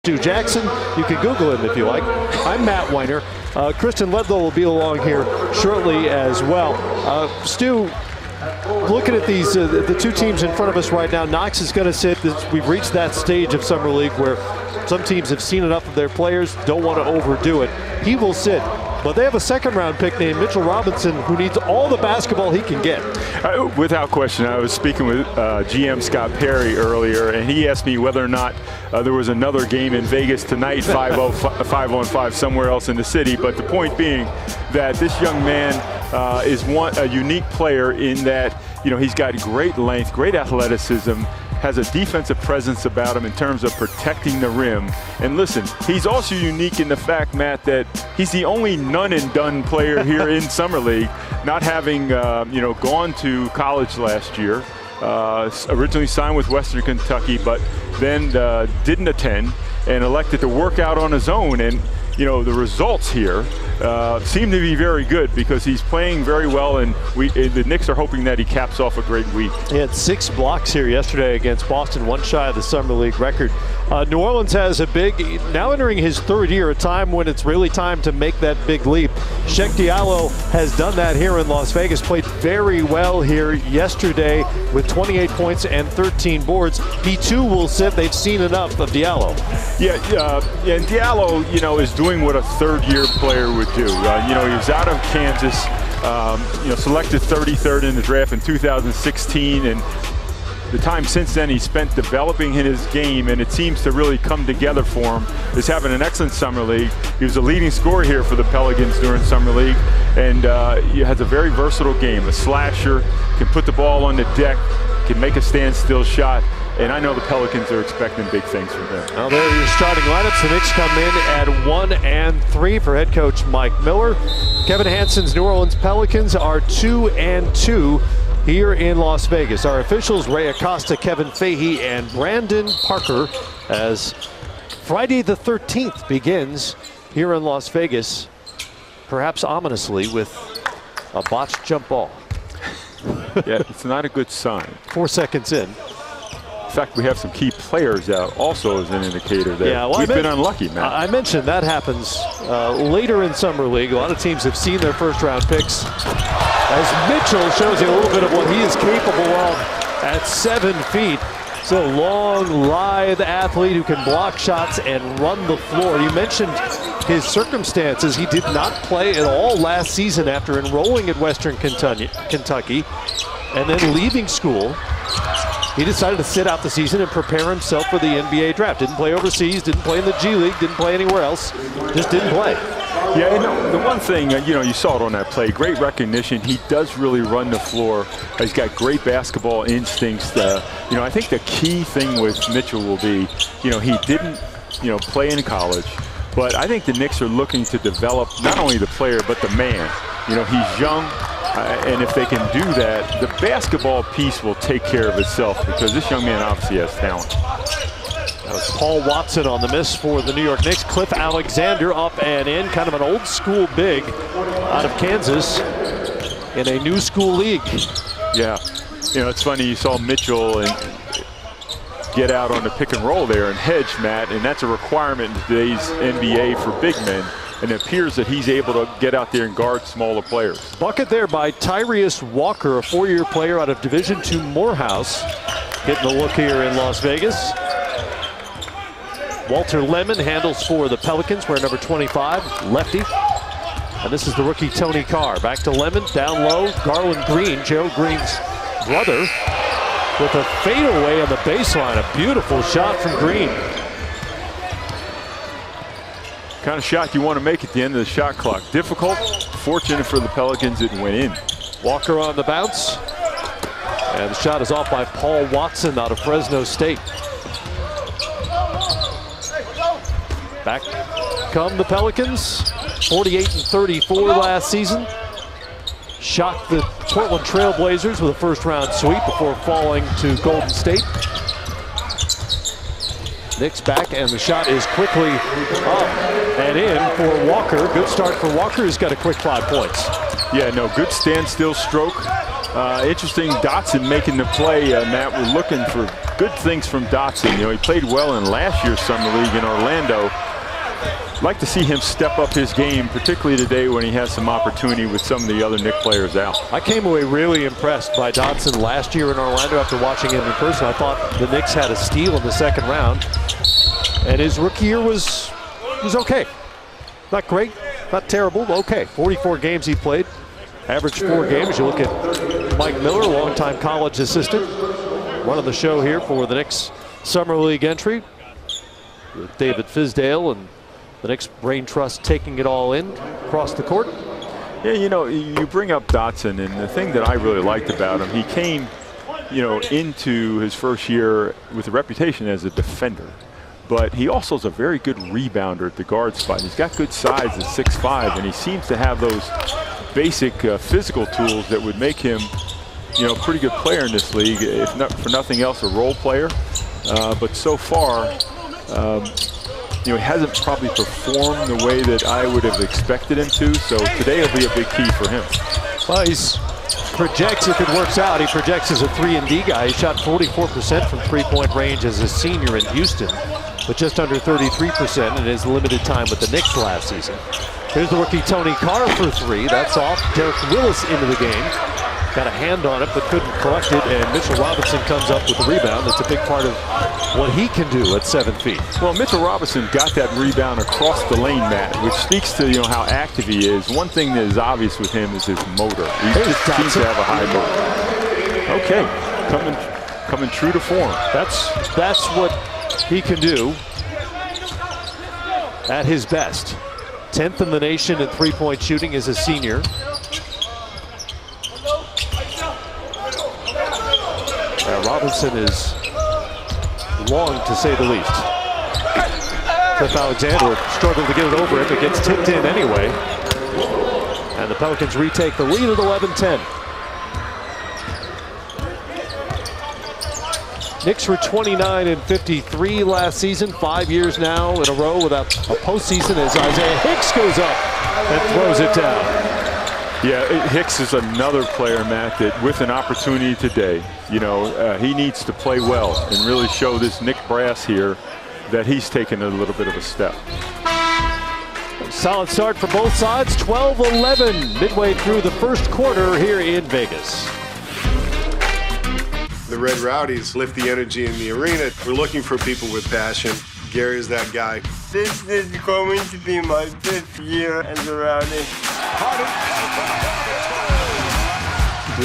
Stu Jackson. You can Google him if you like. I'm Matt Weiner. Kristen Ledlow will be along here shortly as well. Stu, looking at these, the two teams in front of us right now, Knox is going to sit. We've reached that stage of Summer League where some teams have seen enough of their players, don't want to overdo it. He will sit. But they have a second-round pick named Mitchell Robinson who needs all the basketball he can get. Without question. I was speaking with GM Scott Perry earlier, and he asked me whether or not there was another game in Vegas tonight, 5-on-5 somewhere else in the city. But the point being that this young man is a unique player in that, you know, he's got great length, great athleticism, has a defensive presence about him in terms of protecting the rim. And listen, he's also unique in the fact, Matt, that he's the only none-and-done player here in Summer League, not having gone to college last year. Originally signed with Western Kentucky, but then didn't attend and elected to work out on his own. And you know, the results here seem to be very good because he's playing very well, and the Knicks are hoping that he caps off a great week. He had 6 blocks here yesterday against Boston, one shy of the Summer League record. New Orleans has a big, now entering his 3rd year, a time when it's really time to make that big leap. Cheick Diallo has done that here in Las Vegas, played very well here yesterday with 28 points and 13 boards. He too will sit. They've seen enough of Diallo. And Diallo, you know, is doing what a 3rd-year player would do. You know, he was out of Kansas, selected 33rd in the draft in 2016, and the time since then he spent developing in his game, and it seems to really come together for him. He's having an excellent Summer League. He was a leading scorer here for the Pelicans during Summer League, and he has a very versatile game. A slasher, can put the ball on the deck, can make a standstill shot. And I know the Pelicans are expecting big things from them. Well, there are your starting lineups. The Knicks come in at 1-3 for head coach Mike Miller. Kevin Hanson's New Orleans Pelicans are 2-2 here in Las Vegas. Our officials, Ray Acosta, Kevin Fahey, and Brandon Parker, as Friday the 13th begins here in Las Vegas, perhaps ominously with a botched jump ball. Yeah, it's not a good sign. 4 seconds in. In fact, we have some key players out also as an indicator that we've been unlucky, man. I mentioned that happens later in Summer League. A lot of teams have seen their first-round picks. As Mitchell shows you a little bit of what he is capable of at 7 feet. So long, lithe athlete who can block shots and run the floor. You mentioned his circumstances. He did not play at all last season after enrolling at Western Kentucky and then leaving school. He decided to sit out the season and prepare himself for the NBA draft. Didn't play overseas, didn't play in the G League, didn't play anywhere else, just didn't play. Yeah, and the one thing, you saw it on that play, great recognition. He does really run the floor. He's got great basketball instincts. I think the key thing with Mitchell will be, he didn't, play in college, but I think the Knicks are looking to develop not only the player, but the man. He's young. And if they can do that, the basketball piece will take care of itself because this young man obviously has talent. That was Paul Watson on the miss for the New York Knicks. Cliff Alexander up and in, kind of an old school big out of Kansas in a new school league. Yeah, it's funny, you saw Mitchell and get out on the pick and roll there and hedge, Matt, and that's a requirement in today's NBA for big men. And it appears that he's able to get out there and guard smaller players. Bucket there by Tyrese Walker, a 4-year player out of Division II Morehouse. Getting the look here in Las Vegas. Walter Lemon handles for the Pelicans, wearing number 25, lefty. And this is the rookie Tony Carr. Back to Lemon, down low. Garland Green, Gerald Green's brother, with a fadeaway on the baseline. A beautiful shot from Green. Kind of shot you want to make at the end of the shot clock. Difficult, fortunate for the Pelicans, it went in. Walker on the bounce. And the shot is off by Paul Watson out of Fresno State. Back come the Pelicans. 48-34 last season. Shocked the Portland Trailblazers with a first-round sweep before falling to Golden State. Knicks back, and the shot is quickly up and in for Walker. Good start for Walker, who's got a quick 5 points. Yeah, no, good standstill stroke. Interesting, Dotson making the play. Matt, we're looking for good things from Dotson. You know, he played well in last year's Summer League in Orlando. Like to see him step up his game, particularly today when he has some opportunity with some of the other Knicks players out. I came away really impressed by Dotson last year in Orlando after watching him in person. I thought the Knicks had a steal in the second round, and his rookie year was okay. Not great, not terrible, okay. 44 games he played, averaged 4 games. You look at Mike Miller, longtime college assistant, running the show here for the Knicks Summer League entry, with David Fizdale and the Knicks Brain Trust taking it all in across the court. Yeah, you know, you bring up Dotson, and the thing that I really liked about him, he came, you know, into his first year with a reputation as a defender. But he also is a very good rebounder at the guard spot. He's got good size at 6'5", and he seems to have those basic physical tools that would make him, you know, a pretty good player in this league, if not for nothing else, a role player. But so far, you know, he hasn't probably performed the way that I would have expected him to, so today will be a big key for him. Well, he's projects, if it works out, he projects as a 3-and-D guy. He shot 44% from three-point range as a senior in Houston, but just under 33% in his limited time with the Knicks last season. Here's the rookie Tony Carr for 3. That's off. Derek Willis into the game. Got a hand on it, but couldn't collect it, and Mitchell Robinson comes up with the rebound. That's a big part of what he can do at 7 feet. Well, Mitchell Robinson got that rebound across the lane, Matt, which speaks to, you know, how active he is. One thing that is obvious with him is his motor. He just seems to have a high motor. Okay, coming true to form. That's what he can do at his best. 10th in the nation in three-point shooting as a senior. Robinson is long, to say the least. Cliff Alexander struggled to get it over him. It gets tipped in anyway. And the Pelicans retake the lead at 11-10. Knicks were 29-53 last season. 5 years now in a row without a postseason as Isaiah Hicks goes up and throws it down. Yeah, Hicks is another player, Matt, that with an opportunity today, you know, he needs to play well and really show this Knick brass here that he's taken a little bit of a step. Solid start for both sides, 12-11 midway through the first quarter here in Vegas. The Red Rowdies lift the energy in the arena. We're looking for people with passion. Gary is that guy. This is going to be my 5th year as a Rowdy.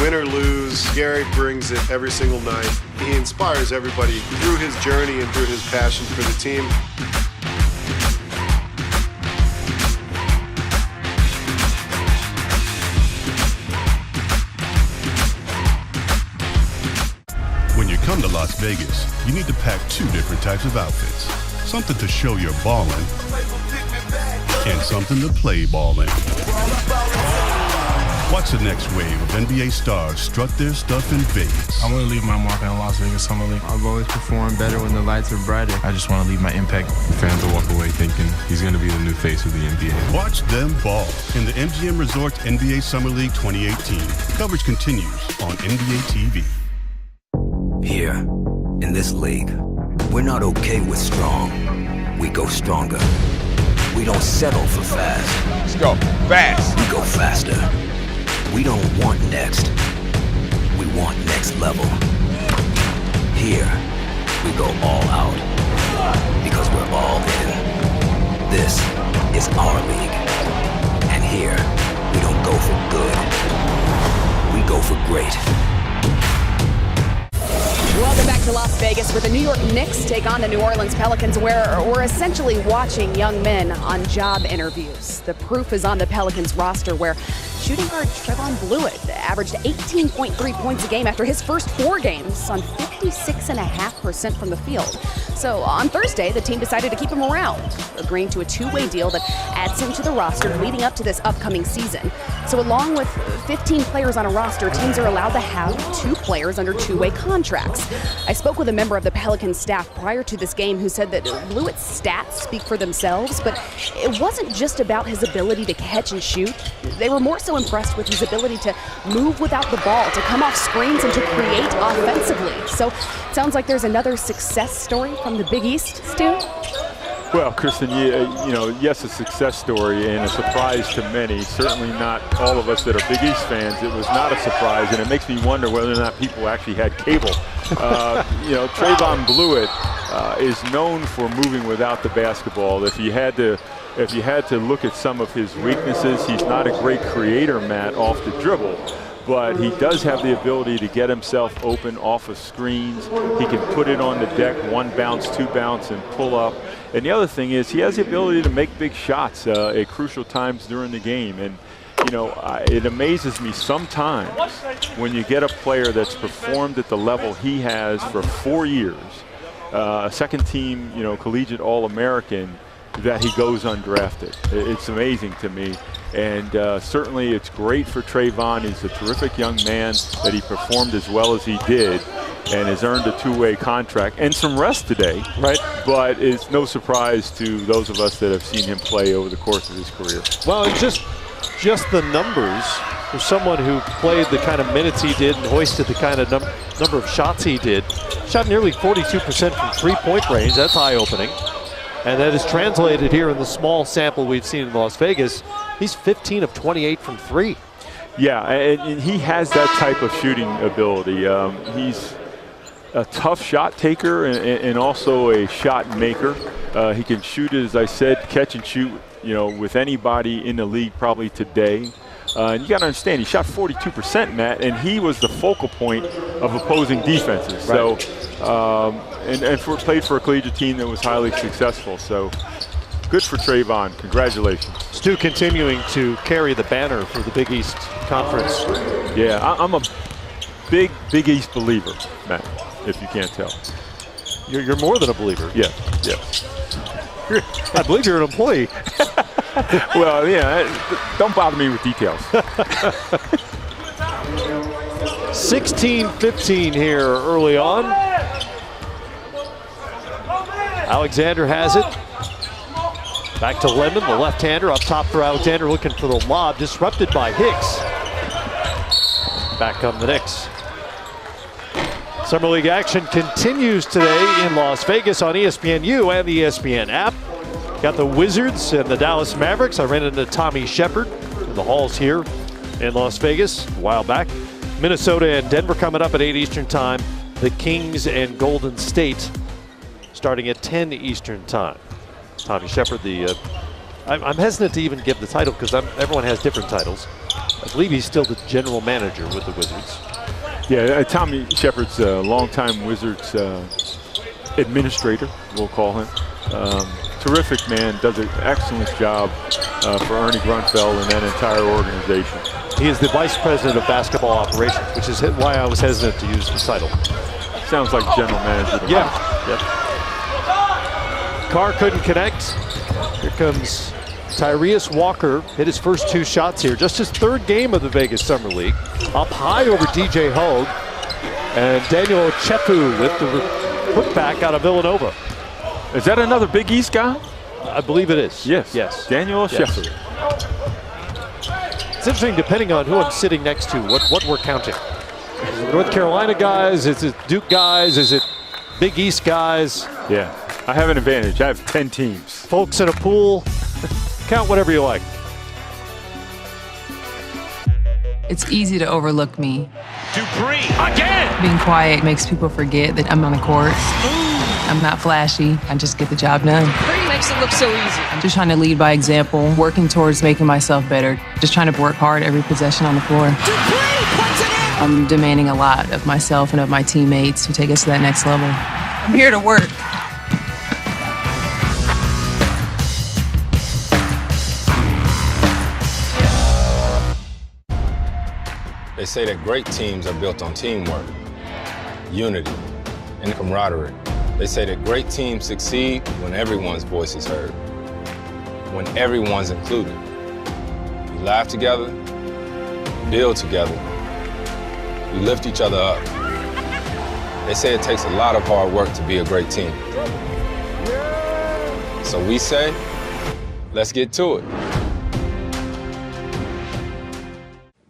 Win or lose, Gary brings it every single night. He inspires everybody through his journey and through his passion for the team. When you come to Las Vegas, you need to pack 2 different types of outfits. Something to show you're ballin' and something to play ballin'. Watch the next wave of NBA stars strut their stuff in Vegas. I want to leave my mark on Las Vegas Summer League. I've always performed better when the lights are brighter. I just want to leave my impact. The fans will walk away thinking he's going to be the new face of the NBA. Watch them ball in the MGM Resorts NBA Summer League 2018. Coverage continues on NBA TV. Here, in this league, we're not okay with strong. We go stronger. We don't settle for fast. Let's go fast. We go faster. We don't want next. We want next level. Here, we go all out. Because we're all in. This is our league. And here, we don't go for good. We go for great. Welcome back to Las Vegas, where the New York Knicks take on the New Orleans Pelicans, where we're essentially watching young men on job interviews. The proof is on the Pelicans roster, where shooting guard Trevon Blewett averaged 18.3 points a game after his first 4 games on 56.5% from the field. So on Thursday, the team decided to keep him around, agreeing to a 2-way deal that adds him to the roster leading up to this upcoming season. So along with 15 players on a roster, teams are allowed to have 2 players under 2-way contracts. I spoke with a member of the Pelicans staff prior to this game who said that Blewett's stats speak for themselves, but it wasn't just about his ability to catch and shoot. They were more so impressed with his ability to move without the ball, to come off screens, and to create offensively. So it sounds like there's another success story from the Big East, Stu? Well, Kristen, yes, a success story and a surprise to many. Certainly not all of us that are Big East fans. It was not a surprise, and it makes me wonder whether or not people actually had cable. Trayvon Blewett is known for moving without the basketball. If you had to look at some of his weaknesses, he's not a great creator, Matt, off the dribble. But he does have the ability to get himself open off of screens. He can put it on the deck, 1 bounce, 2 bounce, and pull up. And the other thing is he has the ability to make big shots at crucial times during the game. And, it amazes me sometimes when you get a player that's performed at the level he has for 4 years, a second-team, collegiate All-American, that he goes undrafted. It's amazing to me. And certainly it's great for Trayvon. He's a terrific young man that he performed as well as he did and has earned a 2-way contract and some rest today. Right. But it's no surprise to those of us that have seen him play over the course of his career. Well, it's just the numbers for someone who played the kind of minutes he did and hoisted the kind of number of shots he did. Shot nearly 42% from 3-point range. That's eye-opening. And that is translated here in the small sample we've seen in Las Vegas. He's 15 of 28 from 3. Yeah, and he has that type of shooting ability. He's a tough shot taker and also a shot maker. He can shoot, as I said, catch and shoot, with anybody in the league probably today. And you got to understand, he shot 42%, Matt, and he was the focal point of opposing defenses. Right. So, played for a collegiate team that was highly successful. So, good for Trayvon. Congratulations. Stu continuing to carry the banner for the Big East Conference. Yeah, I'm a big East believer, Matt, if you can't tell. You're more than a believer. Yeah. I believe you're an employee. Well, yeah, don't bother me with details. 16-15 here early on. Alexander has it. Back to Lemon, the left-hander up top for Alexander, looking for the lob, disrupted by Hicks. Back come the Knicks. Summer League action continues today in Las Vegas on ESPNU and the ESPN app. Got the Wizards and the Dallas Mavericks. I ran into Tommy Shepard in the halls here in Las Vegas a while back. Minnesota and Denver coming up at 8 Eastern time. The Kings and Golden State starting at 10 Eastern time. Tommy Shepard, I'm hesitant to even give the title because everyone has different titles. I believe he's still the general manager with the Wizards. Yeah, Tommy Shepard's a longtime Wizards administrator, we'll call him. Terrific man, does an excellent job for Ernie Grunfeld and that entire organization. He is the vice president of basketball operations, which is why I was hesitant to use the title. Sounds like general manager. Yeah. Carr couldn't connect. Here comes Tyrese Walker, hit his first 2 shots here. Just his 3rd game of the Vegas Summer League. Up high over DJ Hogue. And Daniel Chefu with the putback out of Villanova. Is that another Big East guy? I believe it is. Yes. Daniel Chefu. It's interesting, depending on who I'm sitting next to, what we're counting. Is it North Carolina guys? Is it Duke guys? Is it Big East guys? Yeah. I have an advantage. I have 10 teams. Folks in a pool. Count whatever you like. It's easy to overlook me. Dupree again! Being quiet makes people forget that I'm on the court. I'm not flashy. I just get the job done. Dupree makes it look so easy. I'm just trying to lead by example, working towards making myself better. Just trying to work hard every possession on the floor. Dupree puts it in! I'm demanding a lot of myself and of my teammates to take us to that next level. I'm here to work. They say that great teams are built on teamwork, unity, and camaraderie. They say that great teams succeed when everyone's voice is heard, when everyone's included. You laugh together, build together, we lift each other up. They say it takes a lot of hard work to be a great team. So we say, let's get to it.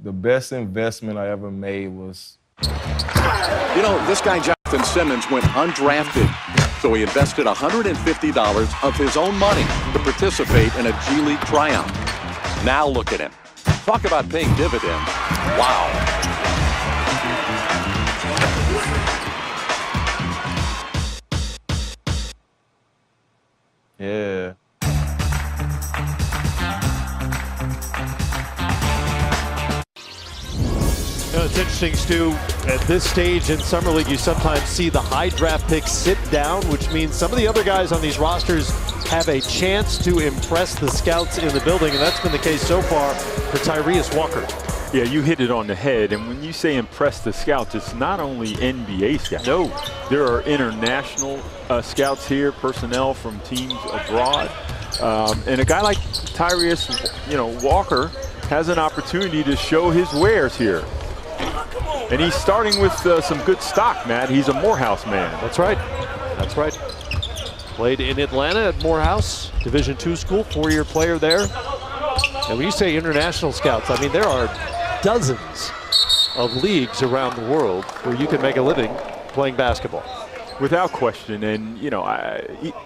The best investment I ever made was... You know, this guy, Jonathan Simmons, went undrafted, so he invested $150 of his own money to participate in a G League tryout. Now look at him. Talk about paying dividends. Wow. Yeah. You know, it's interesting, Stu, at this stage in Summer League, you sometimes see the high draft picks sit down, which means some of the other guys on these rosters have a chance to impress the scouts in the building, and that's been the case so far for Tyrese Walker. Yeah, you hit it on the head, and when you say impress the scouts, it's not only NBA scouts. No. There are international scouts here, personnel from teams abroad. And a guy like Tyrese, Walker has an opportunity to show his wares here. And he's starting with some good stock, Matt. He's a Morehouse man. That's right. That's right. Played in Atlanta at Morehouse, Division II school, 4-year player there. And when you say international scouts, I mean, there are dozens of leagues around the world where you can make a living playing basketball. Without question, and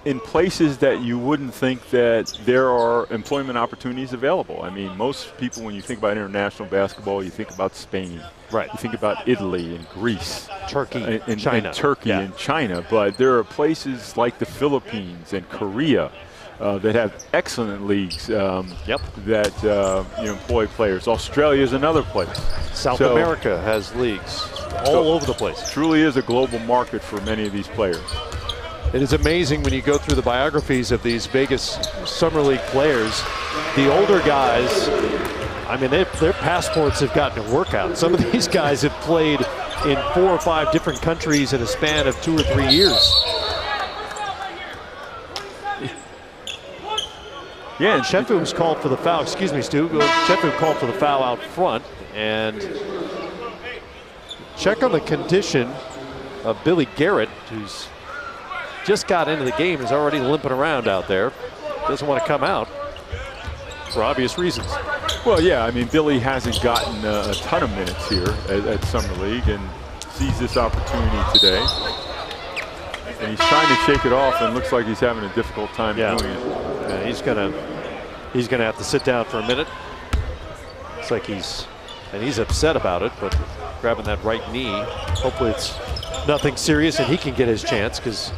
in places that you wouldn't think that there are employment opportunities available. I mean, most people, when you think about international basketball, you think about Spain. Right. You think about Italy and Greece. Turkey, China. And Turkey and China. But there are places like the Philippines and Korea that have excellent leagues that employ players. Australia is another place. South America has leagues all over the place. Truly is a global market for many of these players. It is amazing when you go through the biographies of these Vegas Summer League players. The older guys, I mean, their passports have gotten a workout. Some of these guys have played in 4 or 5 different countries in a span of 2 or 3 years. Yeah, and Shefu was called for the foul. Excuse me, Stu. Shefu called for the foul out front. And check on the condition of Billy Garrett, who's just got into the game, is already limping around out there. Doesn't want to come out for obvious reasons. Well, yeah, I mean, Billy hasn't gotten a ton of minutes here at Summer League and sees this opportunity today. And he's trying to shake it off, and looks like he's having a difficult time doing it. Yeah, he's gonna have to sit down for a minute. Looks like he's upset about it, but grabbing that right knee. Hopefully it's nothing serious and he can get his chance, because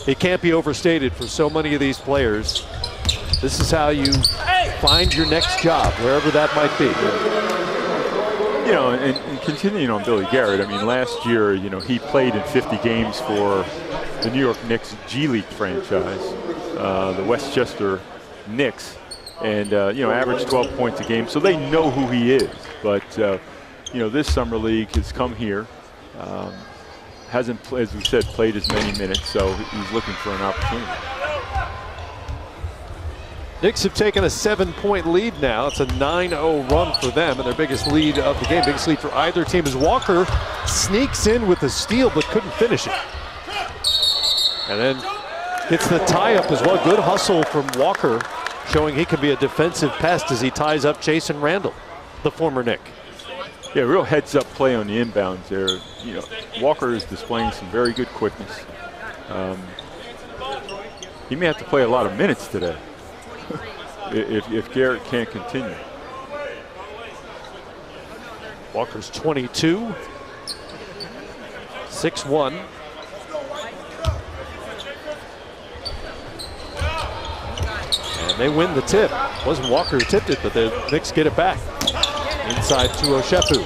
it can't be overstated for so many of these players. This is how you find your next job, wherever that might be. You know, and continuing on Billy Garrett, I mean, last year, he played in 50 games for the New York Knicks G League franchise, the Westchester Knicks, and averaged 12 points a game. So they know who he is. But this Summer League has come here, hasn't, as we said, played as many minutes. So he's looking for an opportunity. Knicks have taken a 7-point lead now. It's a 9-0 run for them, and their biggest lead of the game. Biggest lead for either team as Walker sneaks in with a steal but couldn't finish it. And then hits the tie-up as well. Good hustle from Walker, showing he can be a defensive pest as he ties up Jason Randall, the former Knick. Yeah, real heads-up play on the inbounds there. Walker is displaying some very good quickness. He may have to play a lot of minutes today if Garrett can't continue. Walker's 22, 6'1". And they win the tip. Wasn't Walker who tipped it, but the Knicks get it back. Inside to Oshefu.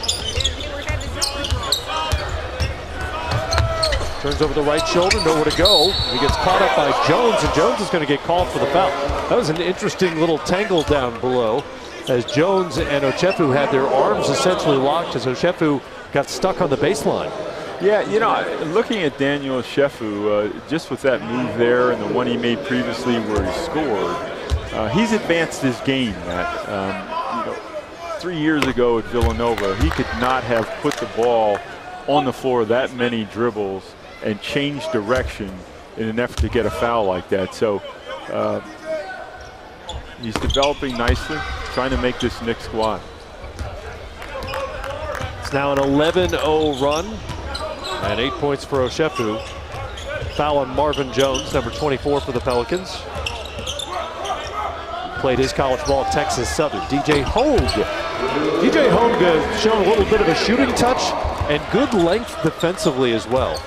Turns over the right shoulder, nowhere to go. He gets caught up by Jones, and Jones is going to get called for the foul. That was an interesting little tangle down below, as Jones and Oshefu had their arms essentially locked as Oshefu got stuck on the baseline. Yeah, looking at Daniel Oshefu, just with that move there and the one he made previously where he scored, he's advanced his game, Matt. 3 years ago at Villanova, he could not have put the ball on the floor that many dribbles and change direction in an effort to get a foul like that. So he's developing nicely, trying to make this Knicks squad. It's now an 11-0 run and 8 points for Oshefu. Foul on Marvin Jones, number 24 for the Pelicans. Played his college ball at Texas Southern. DJ Hogue. DJ Hogue showing a little bit of a shooting touch and good length defensively as well.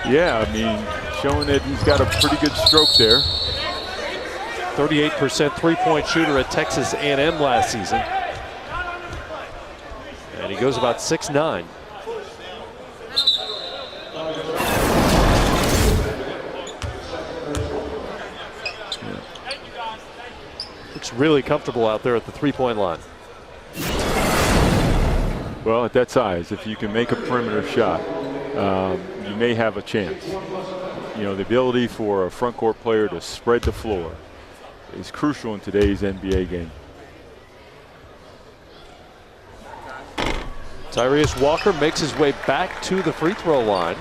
Yeah, I mean, showing that he's got a pretty good stroke there. 38% three-point shooter at Texas A&M last season. And he goes about 6'9". Looks really comfortable out there at the three-point line. Well, at that size, if you can make a perimeter shot, you may have a chance. You know, the ability for a front court player to spread the floor is crucial in today's NBA game. Tyrese Walker makes his way back to the free throw line.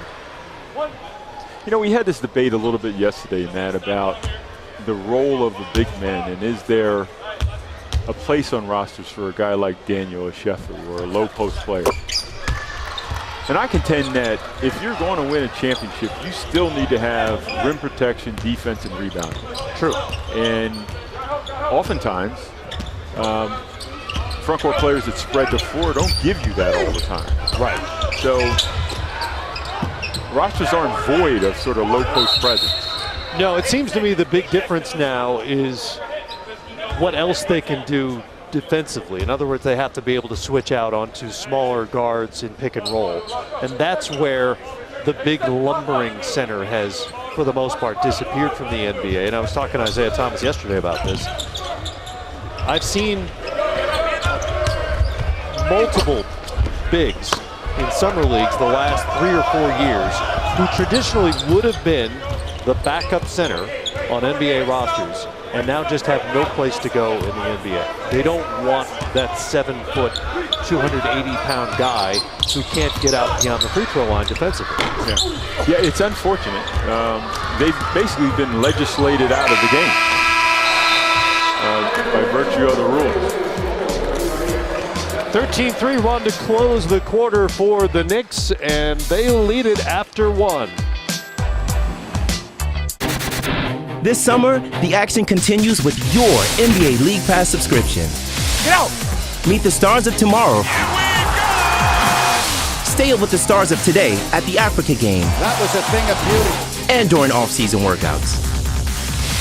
You know, we had this debate a little bit yesterday, Matt, about the role of the big men, and is there a place on rosters for a guy like Daniel Oshefu or a low post player? And I contend that if you're going to win a championship, you still need to have rim protection, defense, and rebounding. True. And oftentimes, front court players that spread the floor don't give you that all the time. Right. So rosters aren't void of sort of low post presence. No, it seems to me the big difference now is what else they can do defensively. In other words, they have to be able to switch out onto smaller guards in pick and roll. And that's where the big lumbering center has, for the most part, disappeared from the NBA. And I was talking to Isaiah Thomas yesterday about this. I've seen multiple bigs in summer leagues the last 3 or 4 years who traditionally would have been the backup center on NBA rosters and now just have no place to go in the NBA. They don't want that 7-foot, 280-pound guy who can't get out beyond the free throw line defensively. Yeah, it's unfortunate. They've basically been legislated out of the game by virtue of the rules. 13-3 run to close the quarter for the Knicks, and they lead it after 1. This summer, the action continues with your NBA League Pass subscription. Get out! Meet the stars of tomorrow. Stay up with the stars of today at the Africa Game. That was a thing of beauty. And during off-season workouts.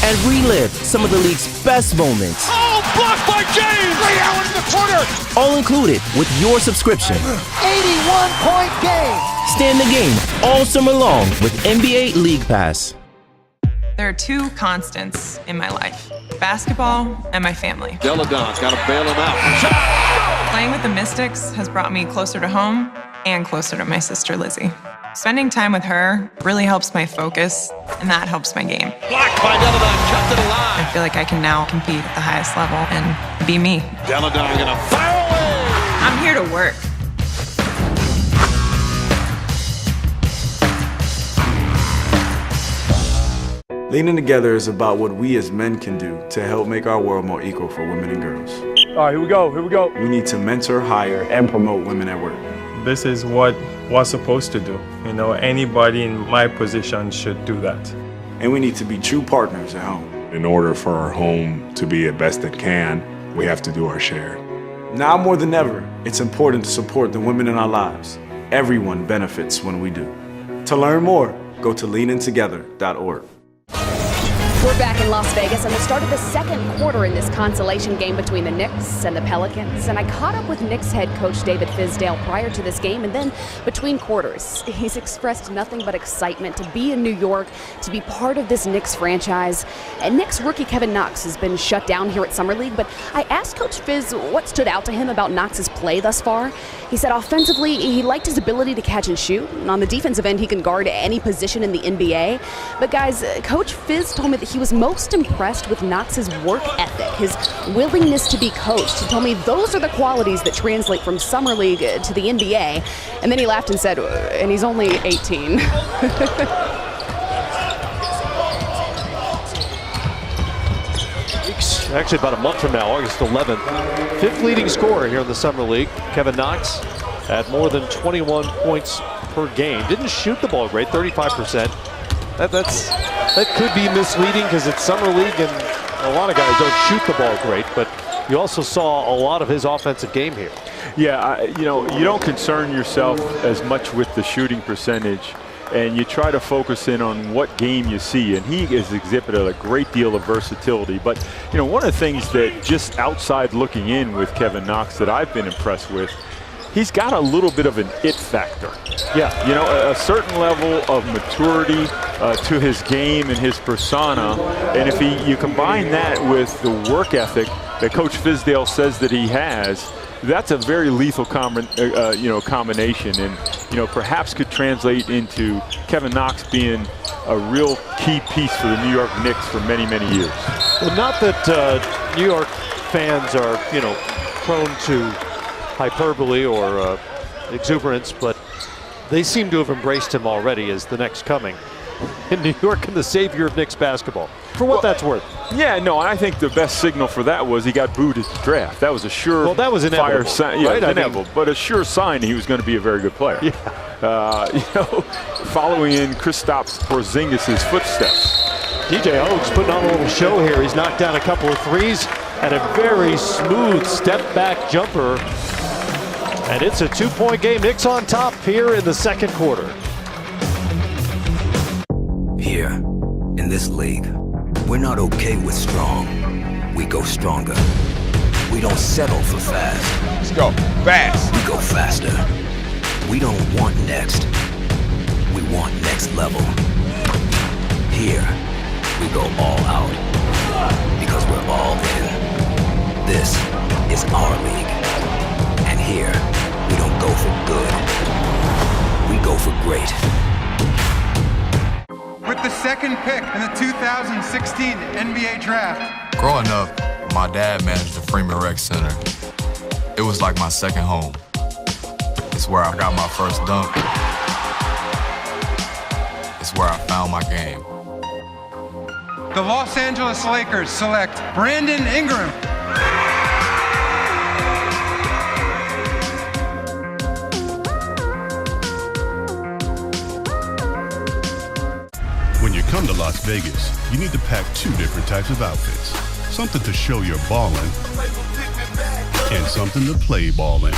And relive some of the league's best moments. Oh, blocked by James! Ray Allen in the corner! All included with your subscription. 81-point game! Stay in the game all summer long with NBA League Pass. There are 2 constants in my life, basketball and my family. Deladon's got to bail him out. Playing with the Mystics has brought me closer to home and closer to my sister Lizzie. Spending time with her really helps my focus, and that helps my game. Blocked by Deladon, kept it alive. I feel like I can now compete at the highest level and be me. Deladon gonna fire away. I'm here to work. Leaning Together is about what we as men can do to help make our world more equal for women and girls. All right, here we go. We need to mentor, hire, and promote women at work. This is what we're supposed to do. You know, anybody in my position should do that. And we need to be true partners at home. In order for our home to be the best it can, we have to do our share. Now more than ever, it's important to support the women in our lives. Everyone benefits when we do. To learn more, go to leanintogether.org. We're back in Las Vegas and the start of the second quarter in this consolation game between the Knicks and the Pelicans. And I caught up with Knicks head coach David Fizdale prior to this game, and then between quarters, he's expressed nothing but excitement to be in New York, to be part of this Knicks franchise. And Knicks rookie Kevin Knox has been shut down here at Summer League, but I asked Coach Fizz what stood out to him about Knox's play thus far. He said offensively, he liked his ability to catch and shoot. And on the defensive end, he can guard any position in the NBA. But guys, Coach Fizz told me that he was most impressed with Knox's work ethic, his willingness to be coached. He told me those are the qualities that translate from Summer League to the NBA. And then he laughed and said, and he's only 18. Actually, about a month from now, August 11th. Fifth leading scorer here in the Summer League. Kevin Knox at more than 21 points per game. Didn't shoot the ball great, 35%. That could be misleading because it's Summer League and a lot of guys don't shoot the ball great, but you also saw a lot of his offensive game here. Yeah, you don't concern yourself as much with the shooting percentage, and you try to focus in on what game you see, and he has exhibited a great deal of versatility. But one of the things that just outside looking in with Kevin Knox that I've been impressed with, he's got a little bit of an it factor. Yeah. A certain level of maturity to his game and his persona, and if you combine that with the work ethic that Coach Fizdale says that he has, that's a very lethal combination, and perhaps could translate into Kevin Knox being a real key piece for the New York Knicks for many, many years. Well, not that New York fans are prone to hyperbole or exuberance, but they seem to have embraced him already as the next coming in New York and the savior of Knicks basketball, for what that's worth. Yeah, no, I think the best signal for that was he got booed at the draft. That was a sure that was inevitable, sign, right? Inevitable, but a sure sign he was going to be a very good player. Yeah. Following in Kristaps Porzingis' footsteps. DJ Hogue's putting on a little show here. He's knocked down a couple of threes and a very smooth step-back jumper. And it's a two-point game. Knicks on top here in the second quarter. Here, in this league, we're not okay with strong. We go stronger. We don't settle for fast. Let's go fast. We go faster. We don't want next. We want next level. Here, we go all out. Because we're all in. This is our league. And here, we don't go for good. We go for great. With the second pick in the 2016 NBA Draft. Growing up, my dad managed the Freeman Rec Center. It was like my second home. It's where I got my first dunk. It's where I found my game. The Los Angeles Lakers select Brandon Ingram. When you come to Las Vegas, you need to pack two different types of outfits. Something to show you're ballin' and something to play ballin'.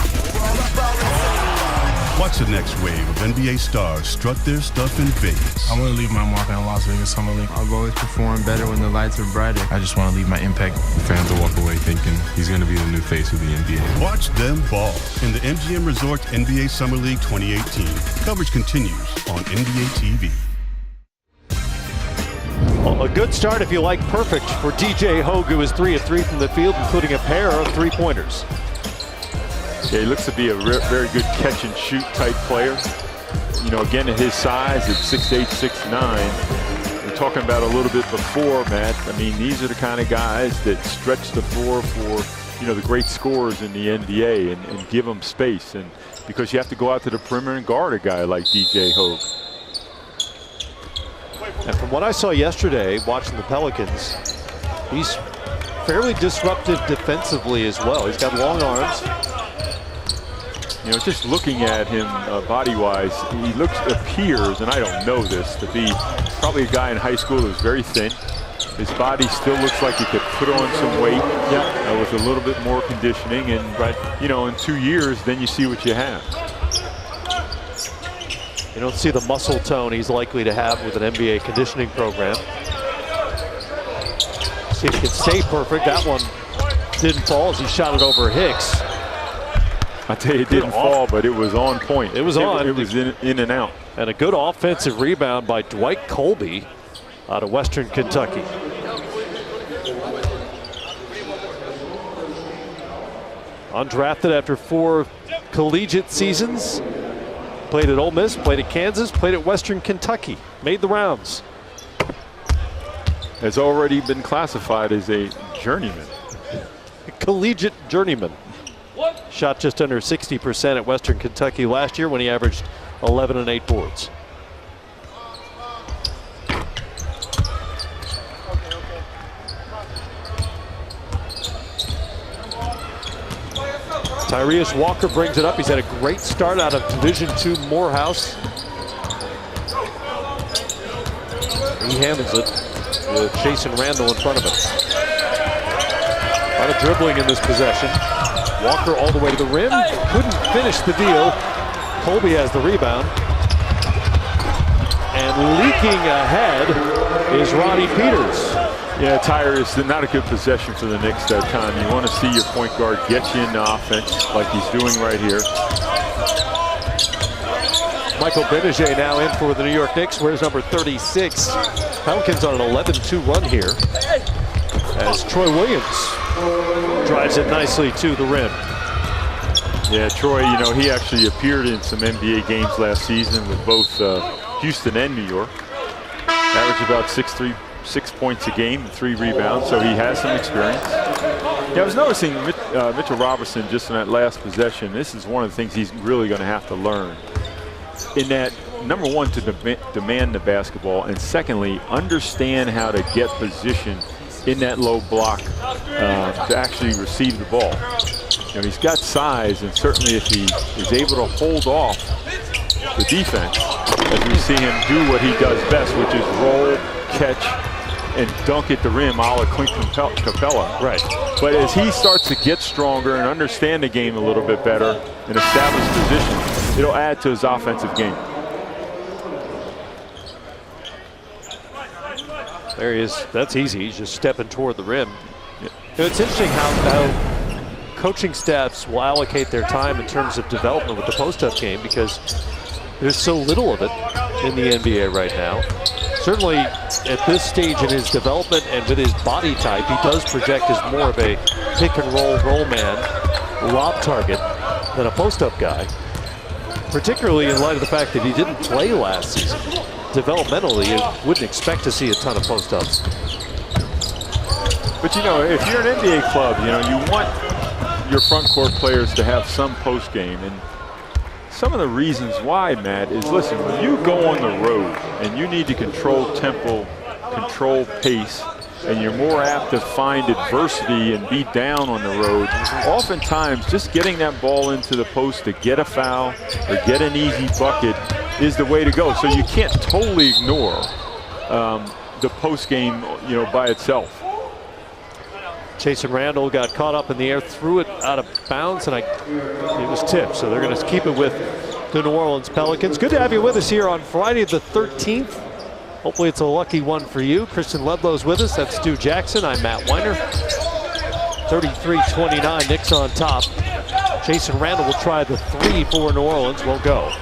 Watch the next wave of NBA stars strut their stuff in Vegas. I want to leave my mark in Las Vegas Summer League. I've always performed better when the lights are brighter. I just want to leave my impact. Fans will walk away thinking he's going to be the new face of the NBA. Watch them ball in the MGM Resorts NBA Summer League 2018. Coverage continues on NBA TV. Well, a good start, if you like, perfect for DJ Hogue, who is 3 of 3 from the field, including a pair of three-pointers. Yeah, he looks to be a very good catch-and-shoot type player. Again, at his size, at 6'8", 6'9". We're talking about a little bit before, Matt. I mean, these are the kind of guys that stretch the floor for, the great scorers in the NBA and give them space. And because you have to go out to the perimeter and guard a guy like DJ Hogue. And from what I saw yesterday, watching the Pelicans, he's fairly disruptive defensively as well. He's got long arms. Just looking at him body-wise, he appears, and I don't know this, to be probably a guy in high school who's very thin. His body still looks like he could put on some weight with a little bit more conditioning. And in 2 years, then you see what you have. You don't see the muscle tone he's likely to have with an NBA conditioning program. See if he can stay perfect. That one didn't fall as he shot it over Hicks. I tell you, it didn't fall, but it was on point. It was on. It was in and out. And a good offensive rebound by Dwight Colby out of Western Kentucky. Undrafted after 4 collegiate seasons. Played at Ole Miss, played at Kansas, played at Western Kentucky. Made the rounds. has already been classified as a journeyman. Collegiate journeyman. Shot just under 60% at Western Kentucky last year when he averaged 11 and 8 boards. Tyreus Walker brings it up. He's had a great start out of Division II Morehouse. He handles it with Jason Randall in front of him. A lot of dribbling in this possession. Walker all the way to the rim. Couldn't finish the deal. Colby has the rebound. And leaking ahead is Roddy Peters. Yeah, Tyrus, not a good possession for the Knicks that time. You want to see your point guard get you into offense like he's doing right here. Michael Benajay now in for the New York Knicks. Wears number 36. Pelicans on an 11-2 run here as Troy Williams drives it nicely to the rim. Yeah, Troy, you know, he actually appeared in some NBA games last season with both Houston and New York. Averaged about 6 points a game, 3 rebounds, so he has some experience. Yeah, I was noticing Mitchell Robertson just in that last possession. This is one of the things he's really going to have to learn. In that, number one, to demand the basketball, and secondly, understand how to get position in that low block to actually receive the ball. You know, he's got size, and certainly if he is able to hold off the defense, as we see him do what he does best, which is roll, catch, and dunk at the rim a la Clint Capella. Right. But as he starts to get stronger and understand the game a little bit better and establish position, it'll add to his offensive game. There he is. That's easy. He's just stepping toward the rim. You know, it's interesting how coaching staffs will allocate their time in terms of development with the post-up game, because there's so little of it in the NBA right now. Certainly at this stage in his development and with his body type, he does project as more of a pick and roll man, lob target than a post-up guy, particularly in light of the fact that he didn't play last season. Developmentally, you wouldn't expect to see a ton of post-ups. But you know, if you're an NBA club, you know, you want your front court players to have some post game, and some of the reasons why, Matt, is listen, when you go on the road and you need to control tempo, control pace, and you're more apt to find adversity and be down on the road, oftentimes just getting that ball into the post to get a foul or get an easy bucket is the way to go. So you can't totally ignore the post game, you know, by itself. Jason Randall got caught up in the air, threw it out of bounds, and it was tipped. So they're going to keep it with the New Orleans Pelicans. Good to have you with us here on Friday the 13th. Hopefully it's a lucky one for you. Kristen Ludlow's with us. That's Stu Jackson. I'm Matt Weiner. 33-29, Knicks on top. Jason Randall will try the 3 for New Orleans. Won't go.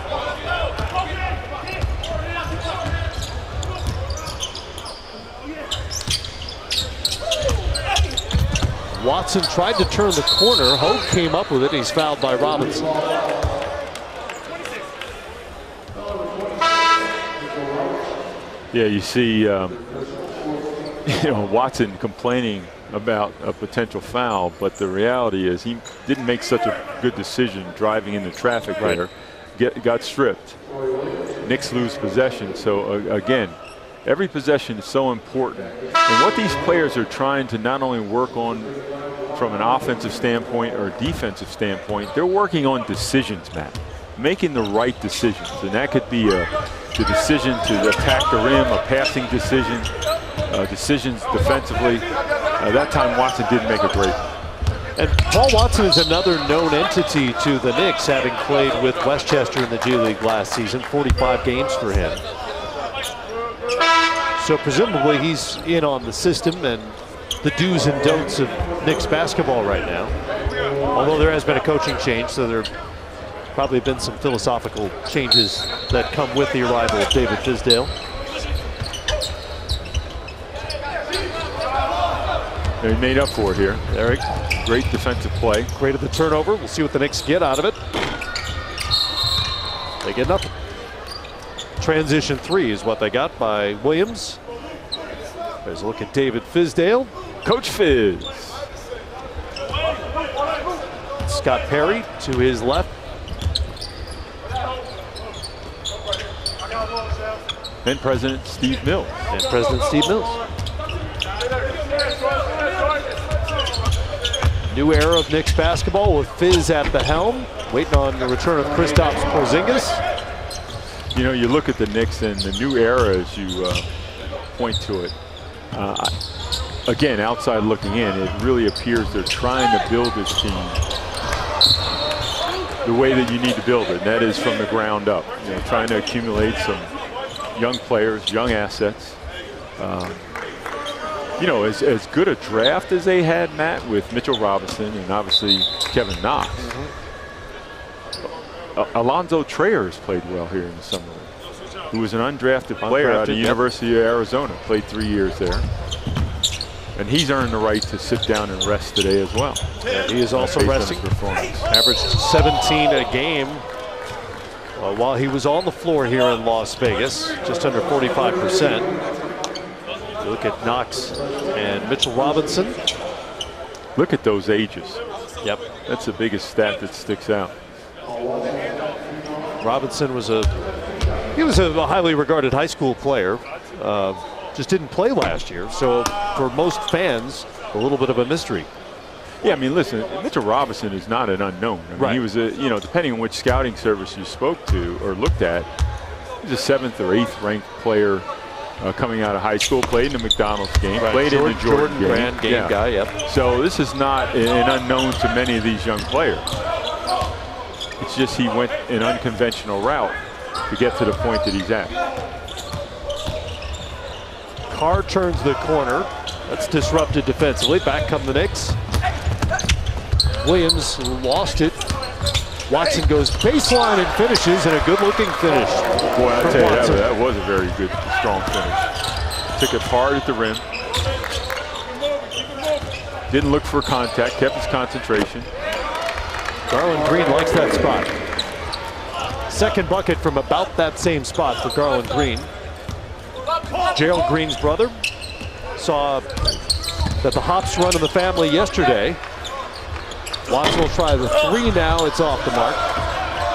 Watson tried to turn the corner. Hogue came up with it. He's fouled by Robinson. Yeah, you see, Watson complaining about a potential foul, but the reality is he didn't make such a good decision driving into traffic there. Got stripped. Knicks lose possession. So again, every possession is so important. And what these players are trying to not only work on from an offensive standpoint or a defensive standpoint, they're working on decisions, Matt. Making the right decisions. And that could be the decision to attack the rim, a passing decision, decisions defensively. That time Watson didn't make a great one. And Paul Watson is another known entity to the Knicks, having played with Westchester in the G League last season. 45 games for him. So presumably he's in on the system and the do's and don'ts of Knicks basketball right now. Although there has been a coaching change, so there probably been some philosophical changes that come with the arrival of David Fizdale. They made up for it here. Eric, great defensive play. Created the turnover. We'll see what the Knicks get out of it. They get nothing. Transition 3 is what they got by Williams. There's a look at David Fizdale. Coach Fizz. Scott Perry to his left. And President Steve Mills. New era of Knicks basketball with Fizz at the helm, waiting on the return of Kristaps Porzingis. You know, you look at the Knicks and the new era as you point to it. Again, outside looking in, it really appears they're trying to build this team the way that you need to build it, and that is from the ground up. You know, trying to accumulate some young players, young assets. You know, as good a draft as they had, Matt, with Mitchell Robinson and obviously Kevin Knox. Alonzo Trayers played well here in the summer league, who was an undrafted player out of the University of Arizona, played 3 years there. And he's earned the right to sit down and rest today as well. Yeah, he is also resting. Averaged 17 a game while he was on the floor here in Las Vegas, just under 45%. Look at Knox and Mitchell Robinson. Look at those ages. Yep. That's the biggest stat that sticks out. Robinson was a highly regarded high school player. Just didn't play last year, so for most fans, a little bit of a mystery. Yeah, I mean, listen, Mitchell Robinson is not an unknown. I mean, he was a, you know, depending on which scouting service you spoke to or looked at, he was a 7th or 8th ranked player coming out of high school, played in the McDonald's game, played in the Jordan game. Guy, yep. So this is not an unknown to many of these young players. It's just he went an unconventional route to get to the point that he's at. Carr turns the corner. That's disrupted defensively. Back come the Knicks. Williams lost it. Watson goes baseline and finishes, and a good-looking finish. Boy, I tell you, that was a very good, strong finish. Took it hard at the rim. Didn't look for contact, kept his concentration. Garland Green likes that spot. Second bucket from about that same spot for Garland Green. Gerald Green's brother saw that the hops run in the family yesterday. Watson will try the three now. It's off the mark.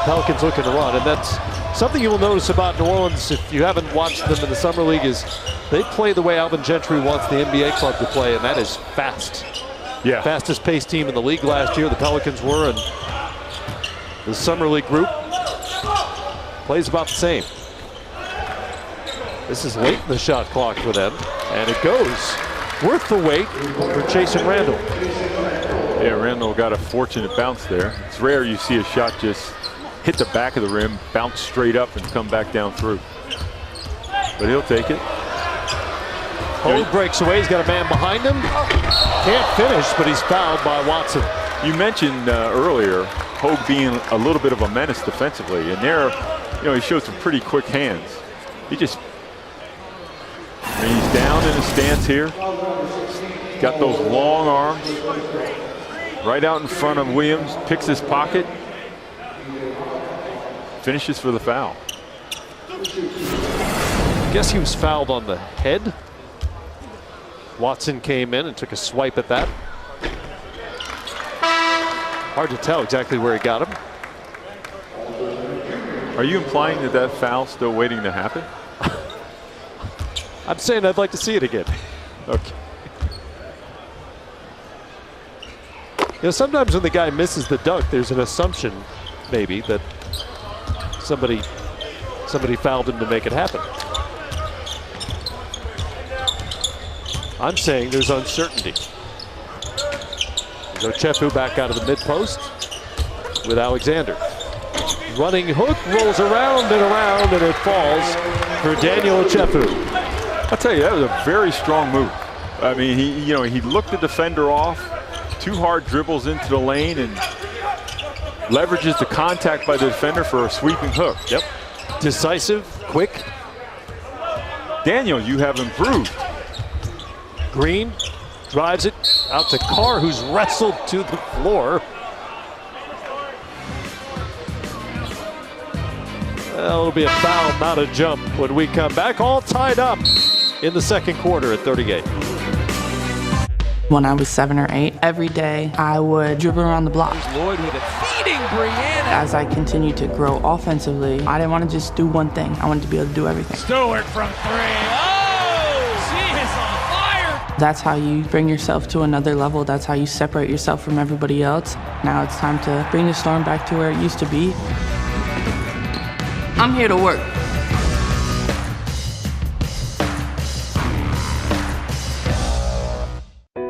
Pelicans looking to run, and that's something you will notice about New Orleans if you haven't watched them in the summer league is they play the way Alvin Gentry wants the NBA club to play, and that is fast. Yeah. Fastest paced team in the league last year, the Pelicans were, and the summer league group plays about the same. This is late in the shot clock for them, and it goes. Worth the wait for Jason Randall. Yeah, Randall got a fortunate bounce there. It's rare you see a shot just hit the back of the rim, bounce straight up, and come back down through. But he'll take it. Hogue breaks away. He's got a man behind him. Can't finish, but he's fouled by Watson. You mentioned earlier Hogue being a little bit of a menace defensively, and there, you know, he showed some pretty quick hands. He just, I mean, he's down in his stance here. Got those long arms. Right out in front of Williams, picks his pocket, finishes for the foul. I guess he was fouled on the head. Watson came in and took a swipe at that. Hard to tell exactly where he got him. Are you implying that that foul's still waiting to happen? I'm saying I'd like to see it again. Okay. You know, sometimes when the guy misses the dunk, there's an assumption, maybe, that somebody fouled him to make it happen. I'm saying there's uncertainty. Ochefu back out of the mid-post with Alexander. Running hook, rolls around and it falls for Daniel Ochefu. I'll tell you, that was a very strong move. I mean, he looked the defender off. 2 hard dribbles into the lane and leverages the contact by the defender for a sweeping hook. Yep. Decisive, quick. Daniel, you have improved. Green drives it out to Carr, who's wrestled to the floor. Well, it'll be a foul, not a jump when we come back. All tied up in the second quarter at 38. When I was 7 or 8, every day I would dribble around the block. Lloyd with it, feeding Brianna. As I continued to grow offensively, I didn't want to just do one thing. I wanted to be able to do everything. Stewart from 3. Oh, she is on fire. That's how you bring yourself to another level. That's how you separate yourself from everybody else. Now it's time to bring the Storm back to where it used to be. I'm here to work.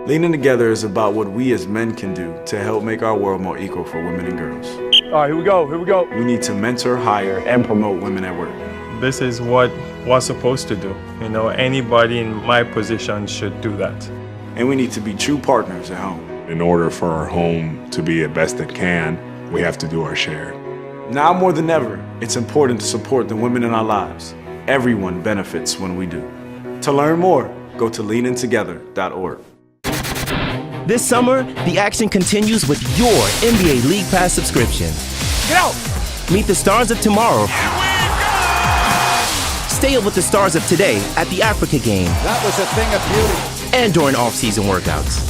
Leaning Together is about what we as men can do to help make our world more equal for women and girls. All right, here we go. We need to mentor, hire, and promote women at work. This is what we're supposed to do. You know, anybody in my position should do that. And we need to be true partners at home. In order for our home to be the best it can, we have to do our share. Now more than ever, it's important to support the women in our lives. Everyone benefits when we do. To learn more, go to leanintogether.org. This summer, the action continues with your NBA League Pass subscription. Get out! Meet the stars of tomorrow. Stay up with the stars of today at the Africa Game. That was a thing of beauty. And during off-season workouts.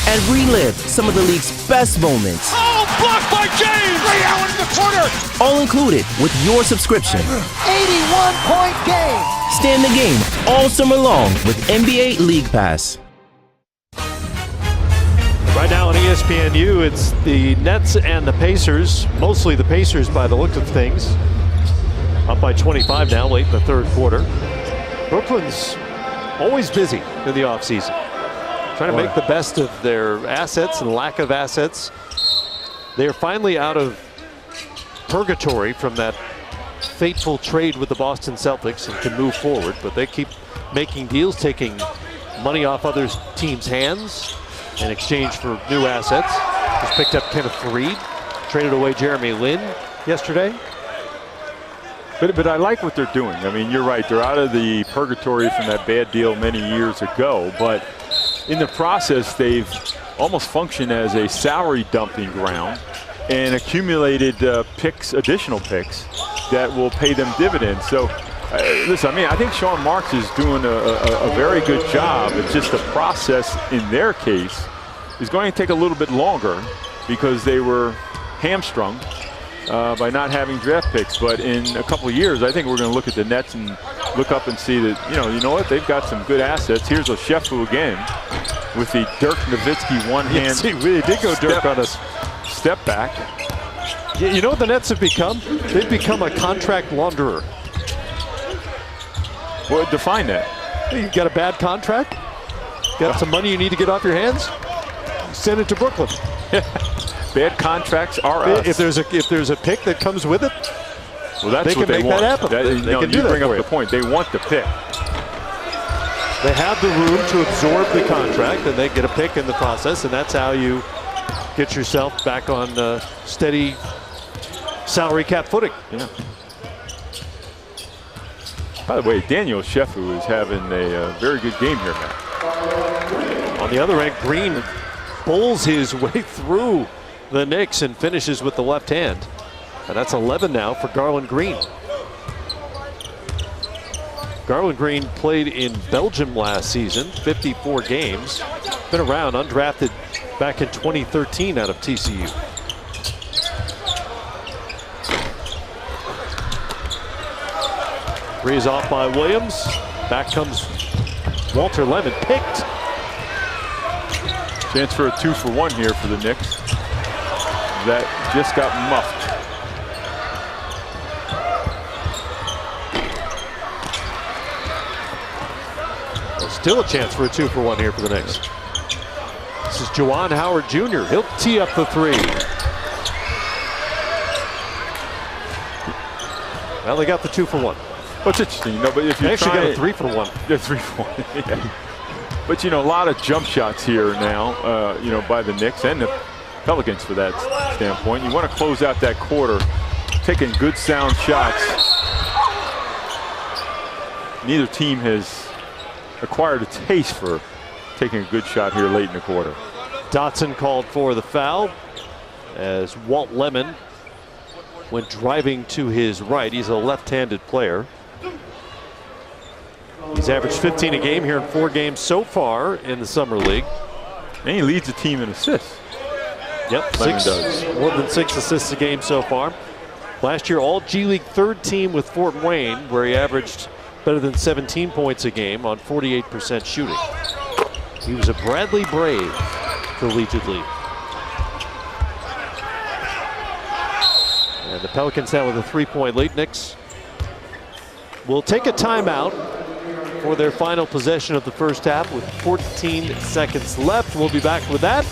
And relive some of the league's best moments. Oh, blocked by James! Ray Allen in the corner! All included with your subscription. 81-point game. Stay in the game all summer long with NBA League Pass. Right now on ESPNU, it's the Nets and the Pacers, mostly the Pacers by the look of things. Up by 25 now, late in the third quarter. Brooklyn's always busy in the offseason, trying to make the best of their assets and lack of assets. They are finally out of purgatory from that fateful trade with the Boston Celtics and can move forward, but they keep making deals, taking money off other teams' hands in exchange for new assets. Just picked up Kenneth Faried, traded away Jeremy Lin yesterday. But I like what they're doing. I mean, you're right. They're out of the purgatory from that bad deal many years ago. But in the process, they've almost functioned as a salary dumping ground and accumulated additional picks that will pay them dividends. So, listen, I mean, I think Sean Marks is doing a very good job. It's just the process in their case is going to take a little bit longer because they were hamstrung by not having draft picks. But in a couple of years, I think we're going to look at the Nets and look up and see that, you know what, they've got some good assets. Here's Oshefu again with the Dirk Nowitzki one-hand. Yes, he really did go Dirk on us. Step back. You know what the Nets have become? They've become a contract launderer. Well, define that. You got a bad contract? Got some money you need to get off your hands? Send it to Brooklyn. Bad contracts are us. If there's a pick that comes with it, well, that's what they can make want. that happen. They can do that. Bring up the point. They want the pick. They have the room to absorb the contract, and they get a pick in the process, and that's how you get yourself back on steady salary cap footing. Yeah. By the way, Daniel Sheffield is having a very good game here, Matt. On the other end, Green bowls his way through the Knicks and finishes with the left hand. And that's 11 now for Garland Green. Garland Green played in Belgium last season, 54 games. Been around, undrafted back in 2013 out of TCU. Three is off by Williams. Back comes Walter Lemon, picked. Chance for a 2-for-1 here for the Knicks. That just got muffed. Still a chance for a 2-for-1 here for the Knicks. This is Juwan Howard Jr. He'll tee up the three. Well, they got the 2-for-1. What's interesting, but if you actually got a 3-for-1. Yeah, 3-for-1. Yeah. But a lot of jump shots here now, by the Knicks and the Pelicans for that standpoint. You want to close out that quarter, taking good sound shots. Neither team has acquired a taste for taking a good shot here late in the quarter. Dotson called for the foul as Walt Lemon went driving to his right. He's a left-handed player. He's averaged 15 a game here in 4 games so far in the Summer League. And he leads the team in assists. Yep, does. more than 6 assists a game so far. Last year, all G League 3rd team with Fort Wayne, where he averaged better than 17 points a game on 48% shooting. He was a Bradley Brave collegiately. And the Pelicans now with a 3-point lead. Knicks will take a timeout for their final possession of the first half with 14 seconds left. We'll be back with that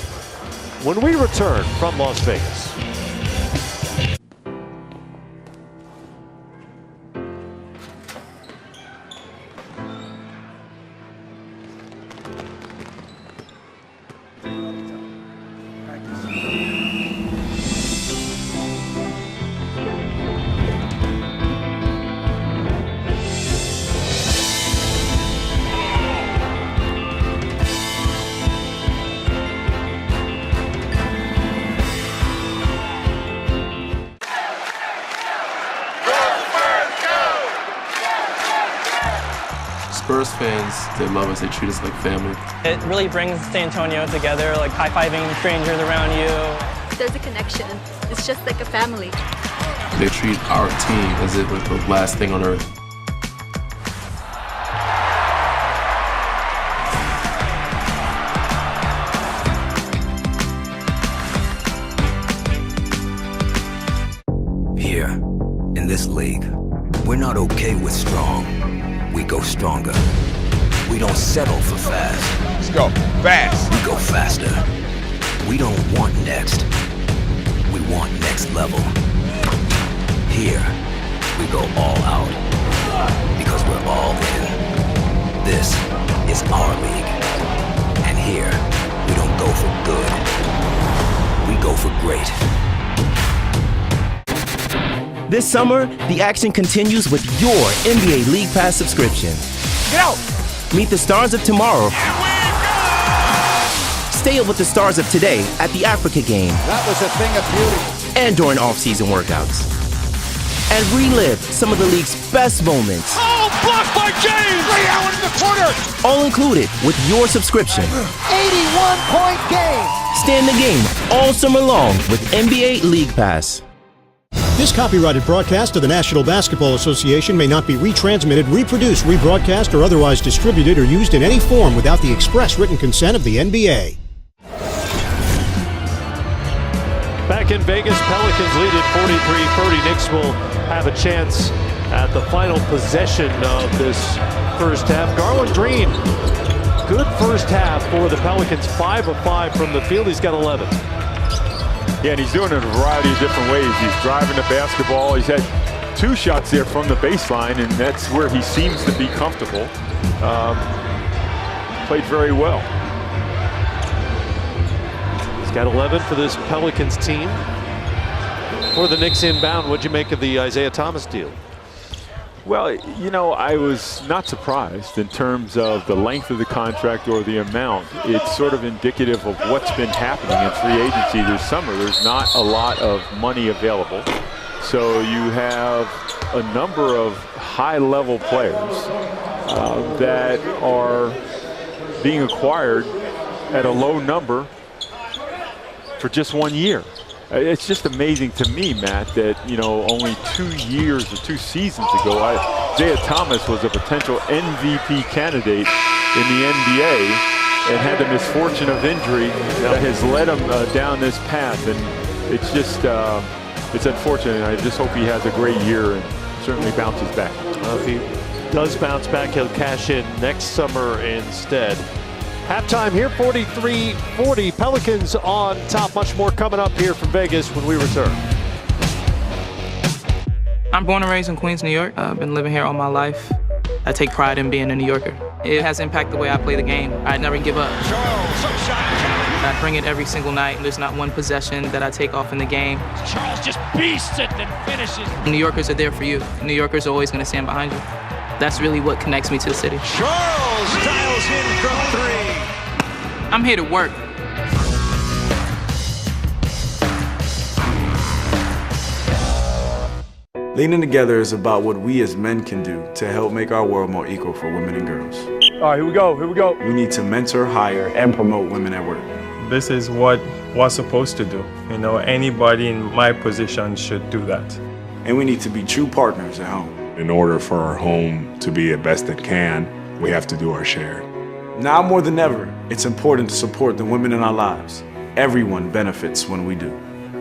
when we return from Las Vegas. Spurs fans, they love us, they treat us like family. It really brings San Antonio together, like high-fiving strangers around you. There's a connection. It's just like a family. They treat our team as if it's the last thing on earth. Here, in this league, we're not okay with strong. We go stronger. We don't settle for fast. Let's go fast. We go faster. We don't want next. We want next level. Here, we go all out. Because we're all in. This is our league. And here, we don't go for good. We go for great. This summer, the action continues with your NBA League Pass subscription. Get out! Meet the stars of tomorrow. Stay up with the stars of today at the Africa game. That was a thing of beauty. And during off-season workouts. And relive some of the league's best moments. Oh, blocked by James! Ray Allen in the corner! All included with your subscription. 81-point game! Stay in the game all summer long with NBA League Pass. This copyrighted broadcast of the National Basketball Association may not be retransmitted, reproduced, rebroadcast, or otherwise distributed or used in any form without the express written consent of the NBA. Back in Vegas, Pelicans lead at 43-30. Knicks will have a chance at the final possession of this first half. Garland Green, good first half for the Pelicans, 5 of 5 from the field. He's got 11. Yeah, and he's doing it in a variety of different ways. He's driving the basketball. He's had 2 shots there from the baseline, and that's where he seems to be comfortable. Played very well. He's got 11 for this Pelicans team. For the Knicks inbound, what'd you make of the Isaiah Thomas deal? Well, you know, I was not surprised in terms of the length of the contract or the amount. It's sort of indicative of what's been happening in free agency this summer. There's not a lot of money available. So you have a number of high-level players that are being acquired at a low number for just 1 year. It's just amazing to me, Matt, that, you know, only 2 years or 2 seasons ago, Isaiah Thomas was a potential MVP candidate in the NBA and had the misfortune of injury that has led him down this path. And it's just, it's unfortunate. I just hope he has a great year and certainly bounces back. If he does bounce back, he'll cash in next summer instead. Halftime here, 43-40. Pelicans on top. Much more coming up here from Vegas when we return. I'm born and raised in Queens, New York. I've been living here all my life. I take pride in being a New Yorker. It has impacted the way I play the game. I never give up. I bring it every single night. There's not one possession that I take off in the game. Charles just beasts it and finishes. New Yorkers are there for you. New Yorkers are always going to stand behind you. That's really what connects me to the city. Charles dials in from 3. I'm here to work. Leaning together is about what we as men can do to help make our world more equal for women and girls. All right, here we go. We need to mentor, hire, and promote women at work. This is what we're supposed to do. You know, anybody in my position should do that. And we need to be true partners at home. In order for our home to be the best it can, we have to do our share. Now more than ever, it's important to support the women in our lives. Everyone benefits when we do.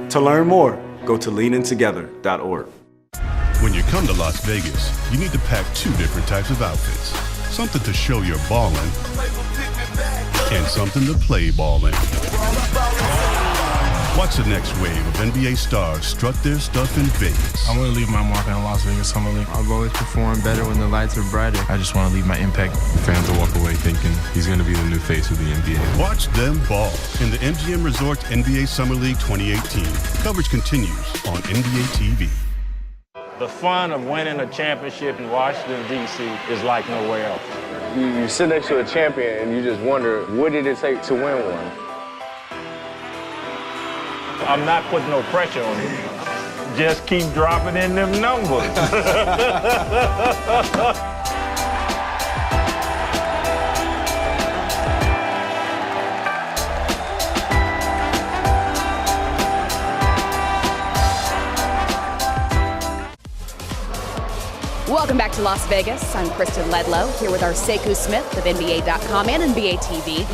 To learn more, go to leanintogether.org. When you come to Las Vegas, you need to pack two different types of outfits. Something to show you're ballin' and something to play ballin'. Watch the next wave of NBA stars strut their stuff in Vegas. I want to leave my mark in the Las Vegas Summer League. I've always performed better when the lights are brighter. I just want to leave my impact. Fans will walk away thinking he's going to be the new face of the NBA. Watch them ball in the MGM Resorts NBA Summer League 2018. Coverage continues on NBA TV. The fun of winning a championship in Washington, D.C. is like nowhere else. You sit next to a champion and you just wonder, what did it take to win one? I'm not putting no pressure on you. Just keep dropping in them numbers. Welcome back to Las Vegas. I'm Kristen Ledlow here with our Sekou Smith of NBA.com and NBA TV.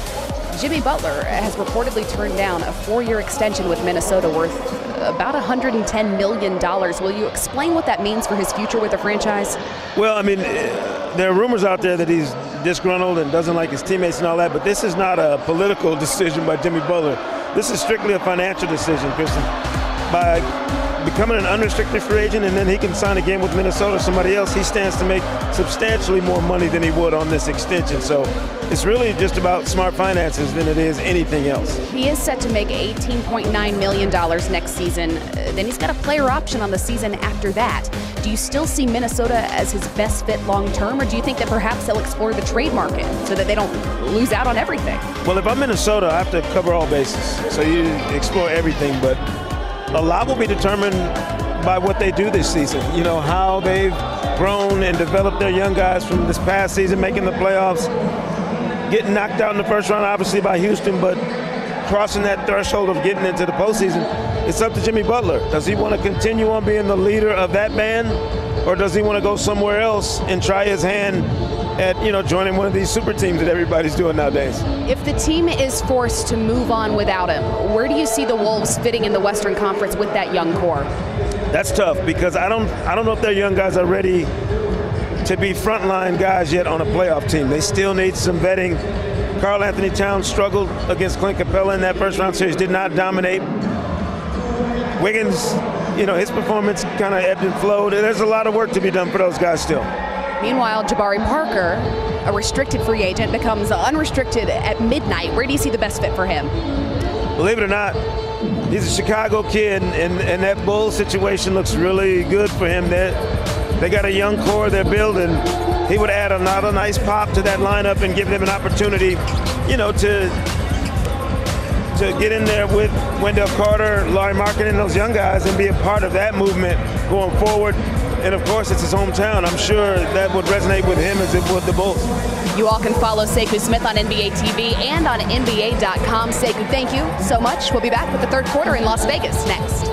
Jimmy Butler has reportedly turned down a 4-year extension with Minnesota worth about $110 million. Will you explain what that means for his future with the franchise? Well, I mean, there are rumors out there that he's disgruntled and doesn't like his teammates and all that, but this is not a political decision by Jimmy Butler. This is strictly a financial decision, Kristen. By becoming an unrestricted free agent and then he can sign a game with Minnesota or somebody else, he stands to make substantially more money than he would on this extension. So it's really just about smart finances than it is anything else. He is set to make $18.9 million next season. Then he's got a player option on the season after that. Do you still see Minnesota as his best fit long term, or do you think that perhaps they'll explore the trade market so that they don't lose out on everything? Well, if I'm Minnesota, I have to cover all bases. So you explore everything, but a lot will be determined by what they do this season. You know, how they've grown and developed their young guys from this past season, making the playoffs, getting knocked out in the first round, obviously, by Houston, but crossing that threshold of getting into the postseason. It's up to Jimmy Butler. Does he want to continue on being the leader of that band, or does he want to go somewhere else and try his hand at, you know, joining one of these super teams that everybody's doing nowadays? If the team is forced to move on without him, where do you see the Wolves fitting in the Western Conference with that young core? That's tough because I don't know if their young guys are ready to be frontline guys yet on a playoff team. They still need some vetting. Karl Anthony Towns struggled against Clint Capella in that first round series, did not dominate. Wiggins, you know, his performance kind of ebbed and flowed. There's a lot of work to be done for those guys still. Meanwhile, Jabari Parker, a restricted free agent, becomes unrestricted at midnight. Where do you see the best fit for him? Believe it or not, he's a Chicago kid, and that Bulls situation looks really good for him. They got a young core they're building. He would add another nice pop to that lineup and give them an opportunity, you know, to get in there with Wendell Carter, Larry Markkinen, and those young guys and be a part of that movement going forward. And of course, it's his hometown. I'm sure that would resonate with him as it would the Bulls. You all can follow Sekou Smith on NBA TV and on NBA.com. Sekou, thank you so much. We'll be back with the third quarter in Las Vegas next.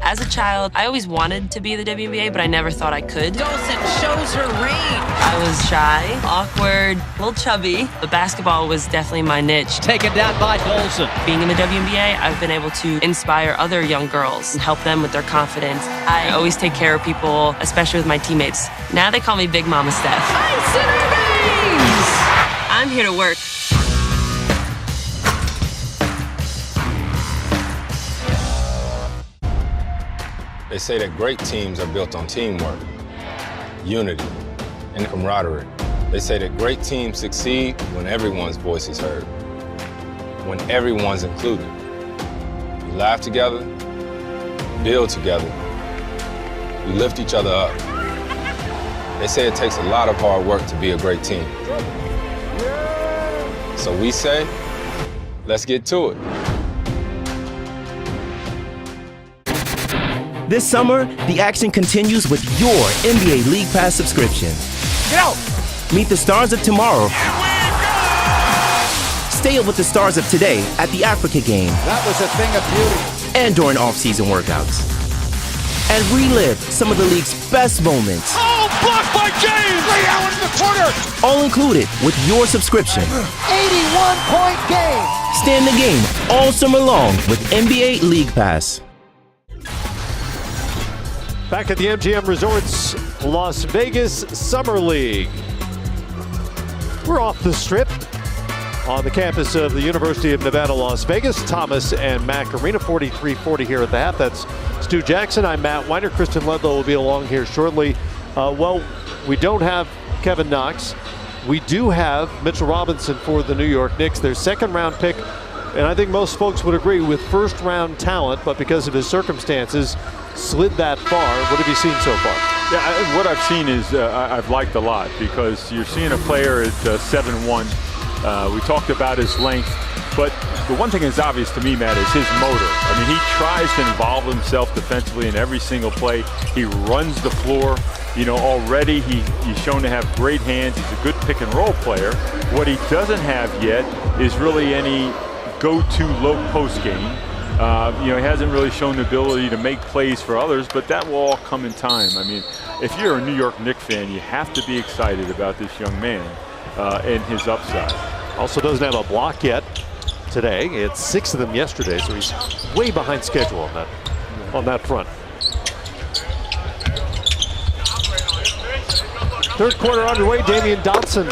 As a child, I always wanted to be the WNBA, but I never thought I could. Dolson shows her range. I was shy, awkward, a little chubby. The basketball was definitely my niche. Taken down by Dolson. Being in the WNBA, I've been able to inspire other young girls and help them with their confidence. I always take care of people, especially with my teammates. Now they call me Big Mama Steph. I'm here to work. They say that great teams are built on teamwork, unity, and camaraderie. They say that great teams succeed when everyone's voice is heard, when everyone's included. We laugh together, build together, we lift each other up. They say it takes a lot of hard work to be a great team. So we say, let's get to it. This summer, the action continues with your NBA League Pass subscription. Get out! Meet the stars of tomorrow. Stay up with the stars of today at the Africa Game. That was a thing of beauty. And during off-season workouts. And relive some of the league's best moments. Oh, blocked by James! Ray Allen in the corner! All included with your subscription. 81-point game! Stay in the game all summer long with NBA League Pass. Back at the MGM Resorts Las Vegas Summer League. We're off the strip on the campus of the University of Nevada, Las Vegas. Thomas and Mac Arena, 43-40 here at the half. That's Stu Jackson. I'm Matt Weiner. Kristen Ledlow will be along here shortly. Well, we don't have Kevin Knox. We do have Mitchell Robinson for the New York Knicks, their second-round pick. And I think most folks would agree with first-round talent, but because of his circumstances, slid that far. What have you seen so far? Yeah, what I've seen is I've liked a lot, because you're seeing a player at 7'1". We talked about his length, but the one thing that's obvious to me, Matt, is his motor. I mean, he tries to involve himself defensively in every single play. He runs the floor. You know, already he's shown to have great hands. He's a good pick-and-roll player. What he doesn't have yet is really any go-to low post game. You know, he hasn't really shown the ability to make plays for others, but that will all come in time. I mean, if you're a New York Knicks fan, you have to be excited about this young man and his upside. Also doesn't have a block yet today. He had 6 of them yesterday, so he's way behind schedule on that front. Third quarter underway. Damian Dotson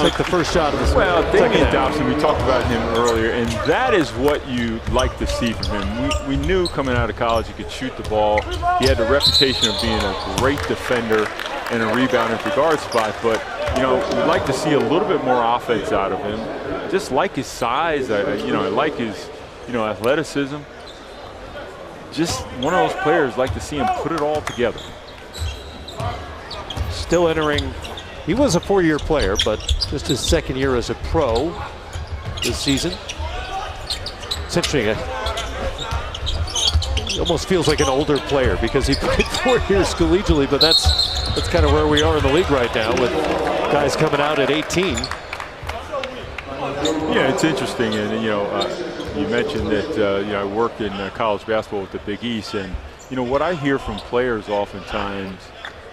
take the first shot of this. Well, Damian Dotson, we talked about him earlier, and that is what you like to see from him. We knew coming out of college he could shoot the ball. He had the reputation of being a great defender and a rebounder for guard spot, but you know, we'd like to see a little bit more offense out of him. Just like his size, you know, I like his, you know, athleticism. Just one of those players, like to see him put it all together. Still entering. He was a 4-year player, but just his second year as a pro this season. It's interesting. He almost feels like an older player because he played 4 years collegially, but that's kind of where we are in the league right now with guys coming out at 18. Yeah, it's interesting, and you know, you mentioned that you know, I worked in college basketball with the Big East, and you know what I hear from players oftentimes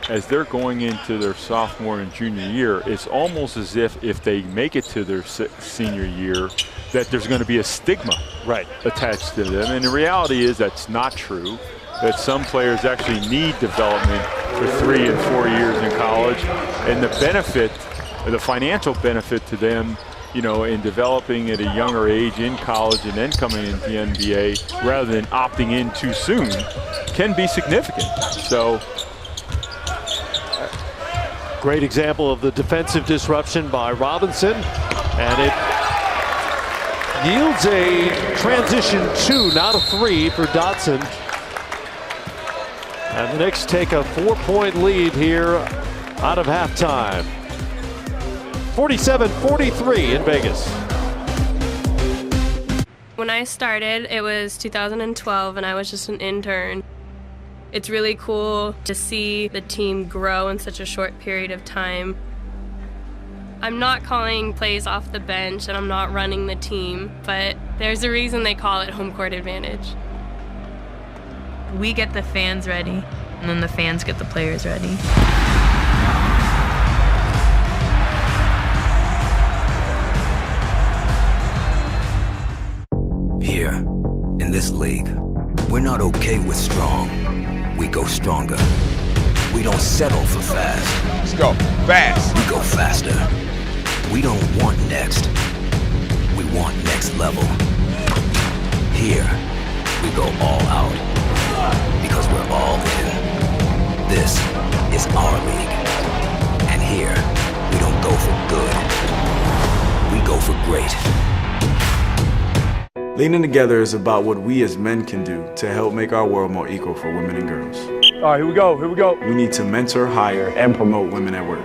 as they're going into their sophomore and junior year, it's almost as if they make it to their senior year, that there's going to be a stigma attached to them. And the reality is that's not true, that some players actually need development for 3 and 4 years in college. And the benefit, the financial benefit to them, you know, in developing at a younger age in college and then coming into the NBA rather than opting in too soon can be significant. So, great example of the defensive disruption by Robinson, and it yields a transition 2, not a 3 for Dotson. And the Knicks take a 4-point lead here out of halftime. 47-43 in Vegas. When I started, it was 2012, and I was just an intern. It's really cool to see the team grow in such a short period of time. I'm not calling plays off the bench and I'm not running the team, but there's a reason they call it home court advantage. We get the fans ready, and then the fans get the players ready. Here, in this league, we're not okay with strong. We go stronger. We don't settle for fast. Let's go fast. We go faster. We don't want next. We want next level. Here, we go all out. Because we're all in. This is our league. And here, we don't go for good. We go for great. Leaning Together is about what we as men can do to help make our world more equal for women and girls. All right, here we go. We need to mentor, hire, and promote women at work.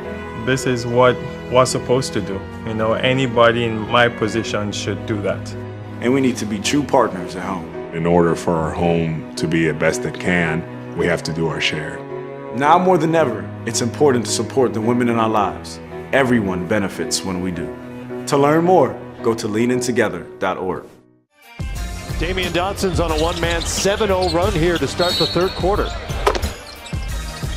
This is what we're supposed to do. You know, anybody in my position should do that. And we need to be true partners at home. In order for our home to be the best it can, we have to do our share. Now more than ever, it's important to support the women in our lives. Everyone benefits when we do. To learn more, go to leanintogether.org. Damian Dotson's on a one-man 7-0 run here to start the third quarter.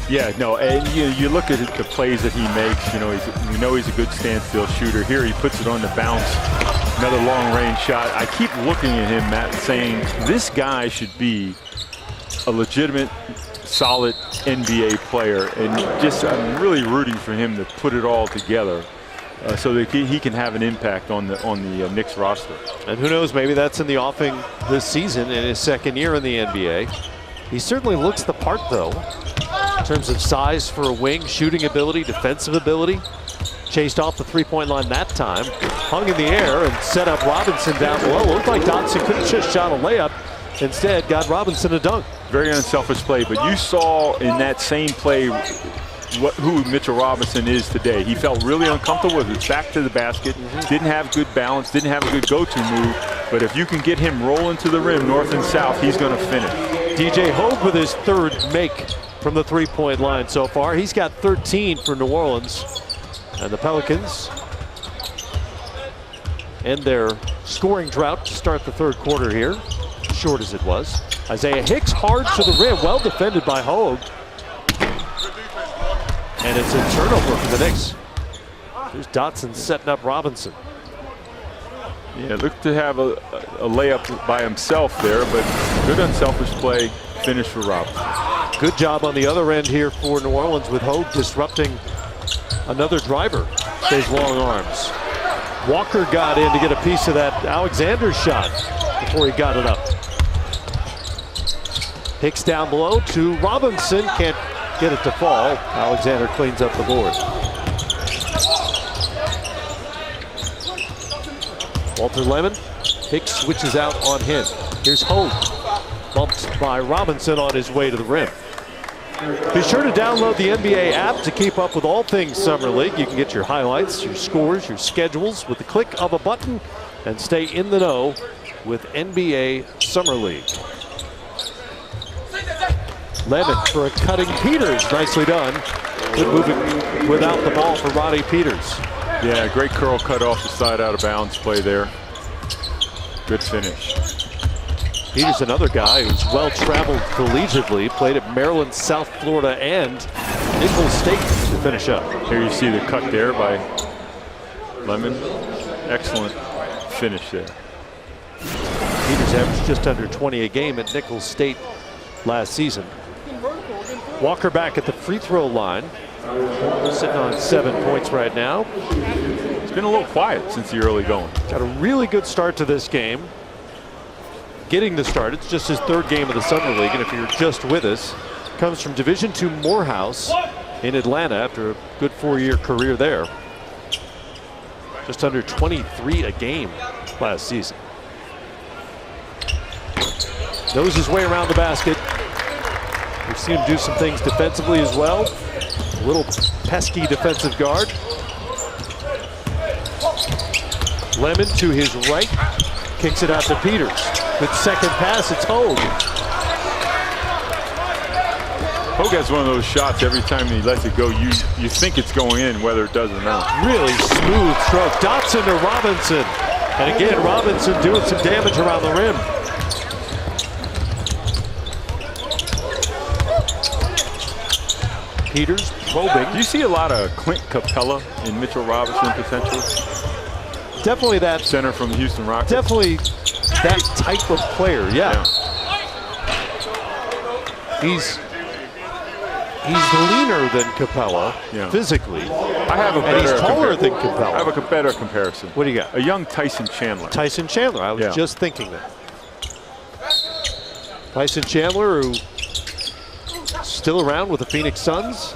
Yeah, no, and you look at the plays that he makes. We know he's a good standstill shooter. Here he puts it on the bounce, another long-range shot. I keep looking at him, Matt, saying this guy should be a legitimate, solid NBA player, and I'm really rooting for him to put it all together. So that he can have an impact on the Knicks roster. And who knows, maybe that's in the offing this season in his second year in the NBA. He certainly looks the part, though, in terms of size for a wing, shooting ability, defensive ability. Chased off the three-point line that time, hung in the air and set up Robinson down below. Looked like Dotson could have just shot a layup. Instead, got Robinson a dunk. Very unselfish play, but you saw in that same play who Mitchell Robinson is today. He felt really uncomfortable with his back to the basket, didn't have good balance, didn't have a good go-to move, but if you can get him rolling to the rim north and south, he's going to finish. DJ Hogue with his third make from the three-point line so far. He's got 13 for New Orleans, and the Pelicans end their scoring drought to start the third quarter here, short as it was. Isaiah Hicks hard to the rim, well defended by Hogue. And it's a turnover for the Knicks. Here's Dotson setting up Robinson. Yeah, looked to have a layup by himself there, but good unselfish play, finish for Robinson. Good job on the other end here for New Orleans with Hogue disrupting another driver. His long arms. Walker got in to get a piece of that Alexander shot before he got it up. Hicks down below to Robinson, can't get it to fall. Alexander cleans up the board. Walter Lemon. Hicks switches out on him. Here's Hogue. Bumped by Robinson on his way to the rim. Be sure to download the NBA app to keep up with all things Summer League. You can get your highlights, your scores, your schedules with the click of a button and stay in the know with NBA Summer League. Lemon for a cutting Peters. Nicely done. Good moving without the ball for Rodney Peters. Yeah, great curl cut off the side out of bounds play there. Good finish. Peters, another guy who's well-traveled collegiately, played at Maryland, South Florida, and Nicholls State to finish up. Here you see the cut there by Lemon. Excellent finish there. Peters averaged just under 20 a game at Nicholls State last season. Walker back at the free throw line. Sitting on 7 points right now. It's been a little quiet since the early going. Got a really good start to this game. Getting the start, it's just his third game of the Summer League, and if you're just with us, comes from Division II Morehouse in Atlanta after a good 4-year career there. Just under 23 a game last season. Knows his way around the basket. We've seen him do some things defensively as well. A little pesky defensive guard. Lemon to his right, kicks it out to Peters. Good second pass, it's Hogue. Hogue has one of those shots every time he lets it go, you think it's going in, whether it does or not. Really smooth stroke. Dotson to Robinson. And again, Robinson doing some damage around the rim. Peters probing. Do you see a lot of Clint Capella in Mitchell Robinson potential? Definitely that. Center from the Houston Rockets. Definitely that type of player, yeah. He's leaner than Capella physically. I have a better. And he's taller than Capella. I have a better comparison. What do you got? A young Tyson Chandler. Tyson Chandler. I was just thinking that. Tyson Chandler, who still around with the Phoenix Suns.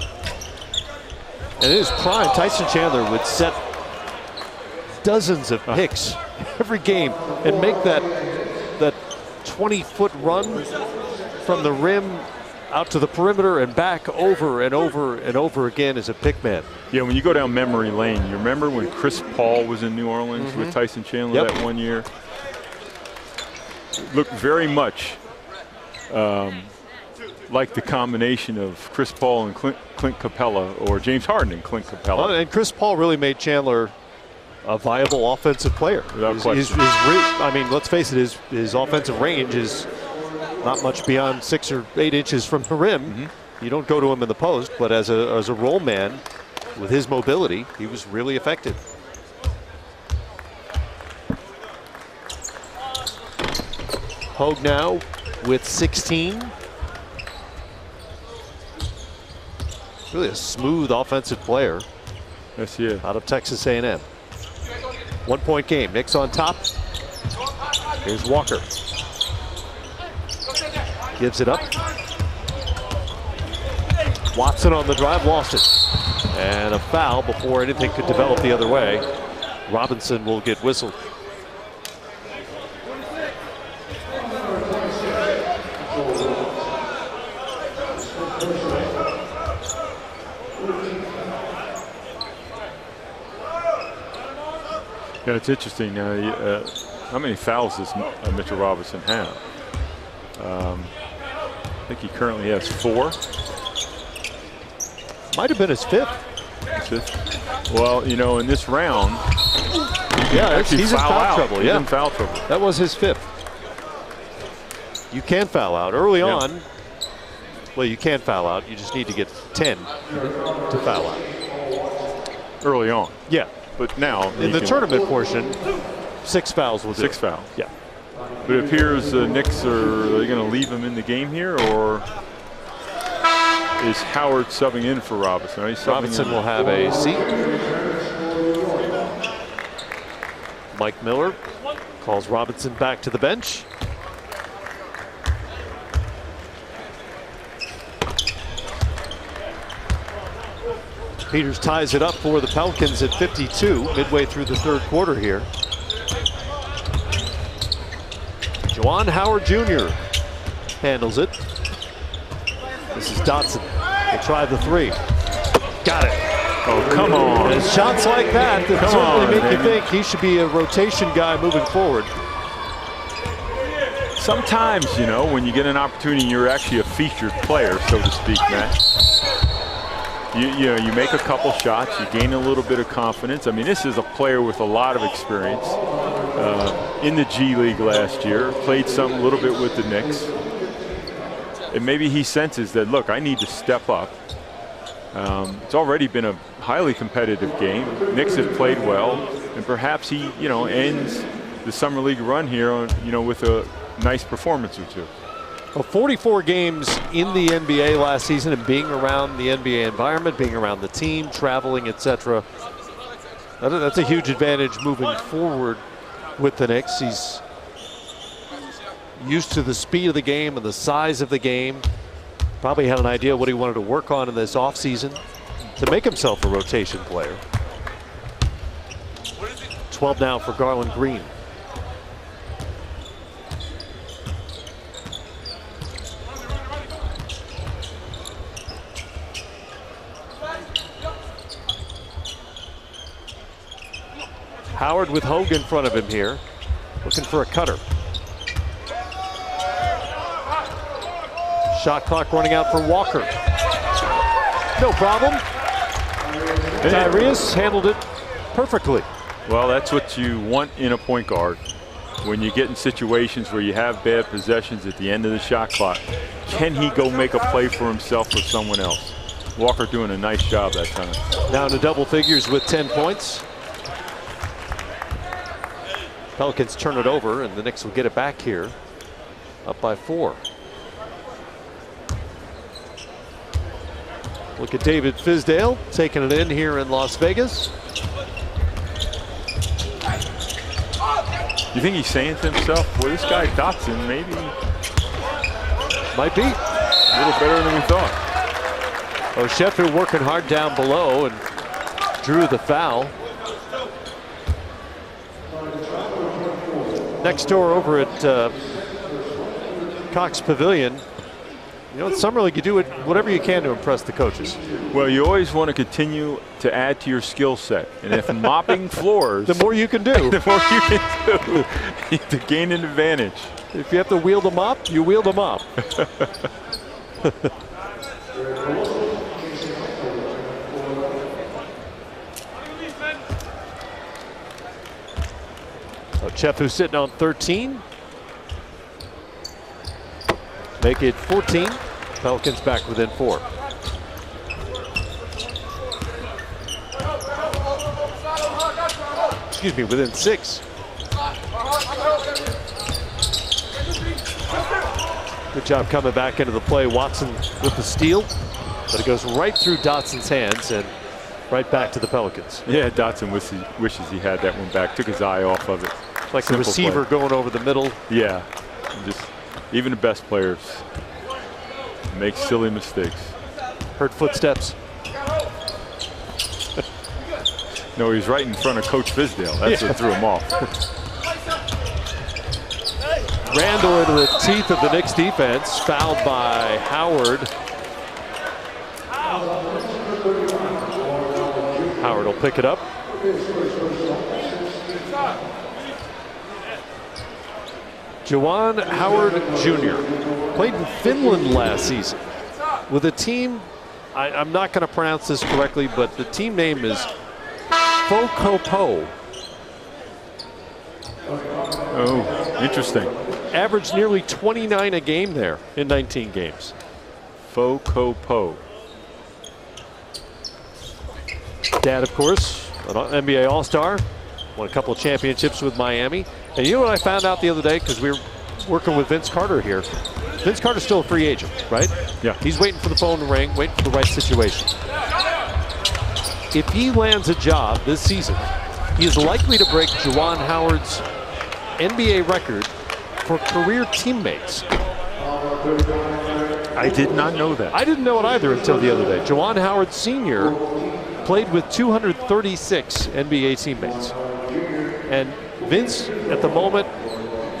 And in his prime, Tyson Chandler would set dozens of picks every game and make that 20-foot run from the rim out to the perimeter and back over and over and over again as a pick man. Yeah, when you go down memory lane, you remember when Chris Paul was in New Orleans with Tyson Chandler that one year? look very much like the combination of Chris Paul and Clint Capella, or James Harden and Clint Capella. Well, and Chris Paul really made Chandler a viable offensive player. Without question. I mean, let's face it, his offensive range is not much beyond 6 or 8 inches from the rim. Mm-hmm. You don't go to him in the post, but as a roll man, with his mobility, he was really effective. Hogue now with 16. Really a smooth offensive player. Yes, he is. Out of Texas A&M. 1 point game. Knicks on top. Here's Walker. Gives it up. Watson on the drive, lost it. And a foul before anything could develop the other way. Robinson will get whistled. Yeah, it's interesting. How many fouls does Mitchell Robinson have? I think he currently has 4. Might have been his 5th. Well, you know, in this round, he's in foul trouble. He's in foul trouble. That was his 5th. You can foul out early on. Well, you can foul out. You just need to get 10 to foul out early on. Yeah. But now, in the tournament portion, 6 fouls will do. 6 fouls. Yeah. But it appears the Knicks are they going to leave him in the game here, or is Howard subbing in for Robinson? Robinson will have a seat. Mike Miller calls Robinson back to the bench. Peters ties it up for the Pelicans at 52, midway through the 3rd quarter here. Juwan Howard Jr. handles it. This is Dotson. He'll try the 3. Got it. Oh, come on. And shots like that certainly make you think he should be a rotation guy moving forward. Sometimes, you know, when you get an opportunity, you're actually a featured player, so to speak, Matt. You know, you make a couple shots, you gain a little bit of confidence. I mean, this is a player with a lot of experience. In the G League last year, played a little bit with the Knicks. And maybe he senses that, look, I need to step up. It's already been a highly competitive game. Knicks have played well, and perhaps he, you know, ends the summer league run here on, you know, with a nice performance or two. Well, 44 games in the NBA last season, and being around the NBA environment, being around the team, traveling, etc. That's a huge advantage moving forward with the Knicks. He's used to the speed of the game and the size of the game. Probably had an idea what he wanted to work on in this offseason to make himself a rotation player. 12 now for Garland Green. Howard with Hogue in front of him here, looking for a cutter. Shot clock running out for Walker. No problem. Tyrese handled it perfectly. Well, that's what you want in a point guard. When you get in situations where you have bad possessions at the end of the shot clock, can he go make a play for himself or someone else? Walker doing a nice job that time. Down to double figures with 10 points. Pelicans turn it over, and the Knicks will get it back here, up by 4. Look at David Fizdale taking it in here in Las Vegas. You think he's saying to himself, well, this guy Dotson maybe might be a little better than we thought. Oh, Sheffield working hard down below and drew the foul. Next door over at Cox Pavilion. You know, in Summer League, you do it whatever you can to impress the coaches. Well, you always want to continue to add to your skill set. And if mopping floors, the more you can do. The more you can do to gain an advantage. If you have to wheel them up, you wheel them up. So Chefu sitting on 13. Make it 14. Pelicans back within 4. Excuse me, within 6. Good job coming back into the play. Watson with the steal, but it goes right through Dotson's hands and right back to the Pelicans. Yeah, Dotson wishes he had that one back. Took his eye off of it. Like the receiver going over the middle. Yeah, just even the best players make silly mistakes. Heard footsteps. No, he was right in front of Coach Fizdale. That's what threw him off. Randall into the teeth of the Knicks defense, fouled by Howard. Howard will pick it up. Juwan Howard Jr. played in Finland last season with a team, I'm not going to pronounce this correctly, but the team name is Fokopo. Oh, interesting. Averaged nearly 29 a game there in 19 games. Fokopo. Dad, of course, an NBA All-Star. Won a couple of championships with Miami. And you know what I found out the other day, because we were working with Vince Carter here. Vince Carter's still a free agent, right? Yeah. He's waiting for the phone to ring, waiting for the right situation. If he lands a job this season, he is likely to break Juwan Howard's NBA record for career teammates. I did not know that. I didn't know it either until the other day. Juwan Howard Sr. played with 236 NBA teammates. And Vince, at the moment,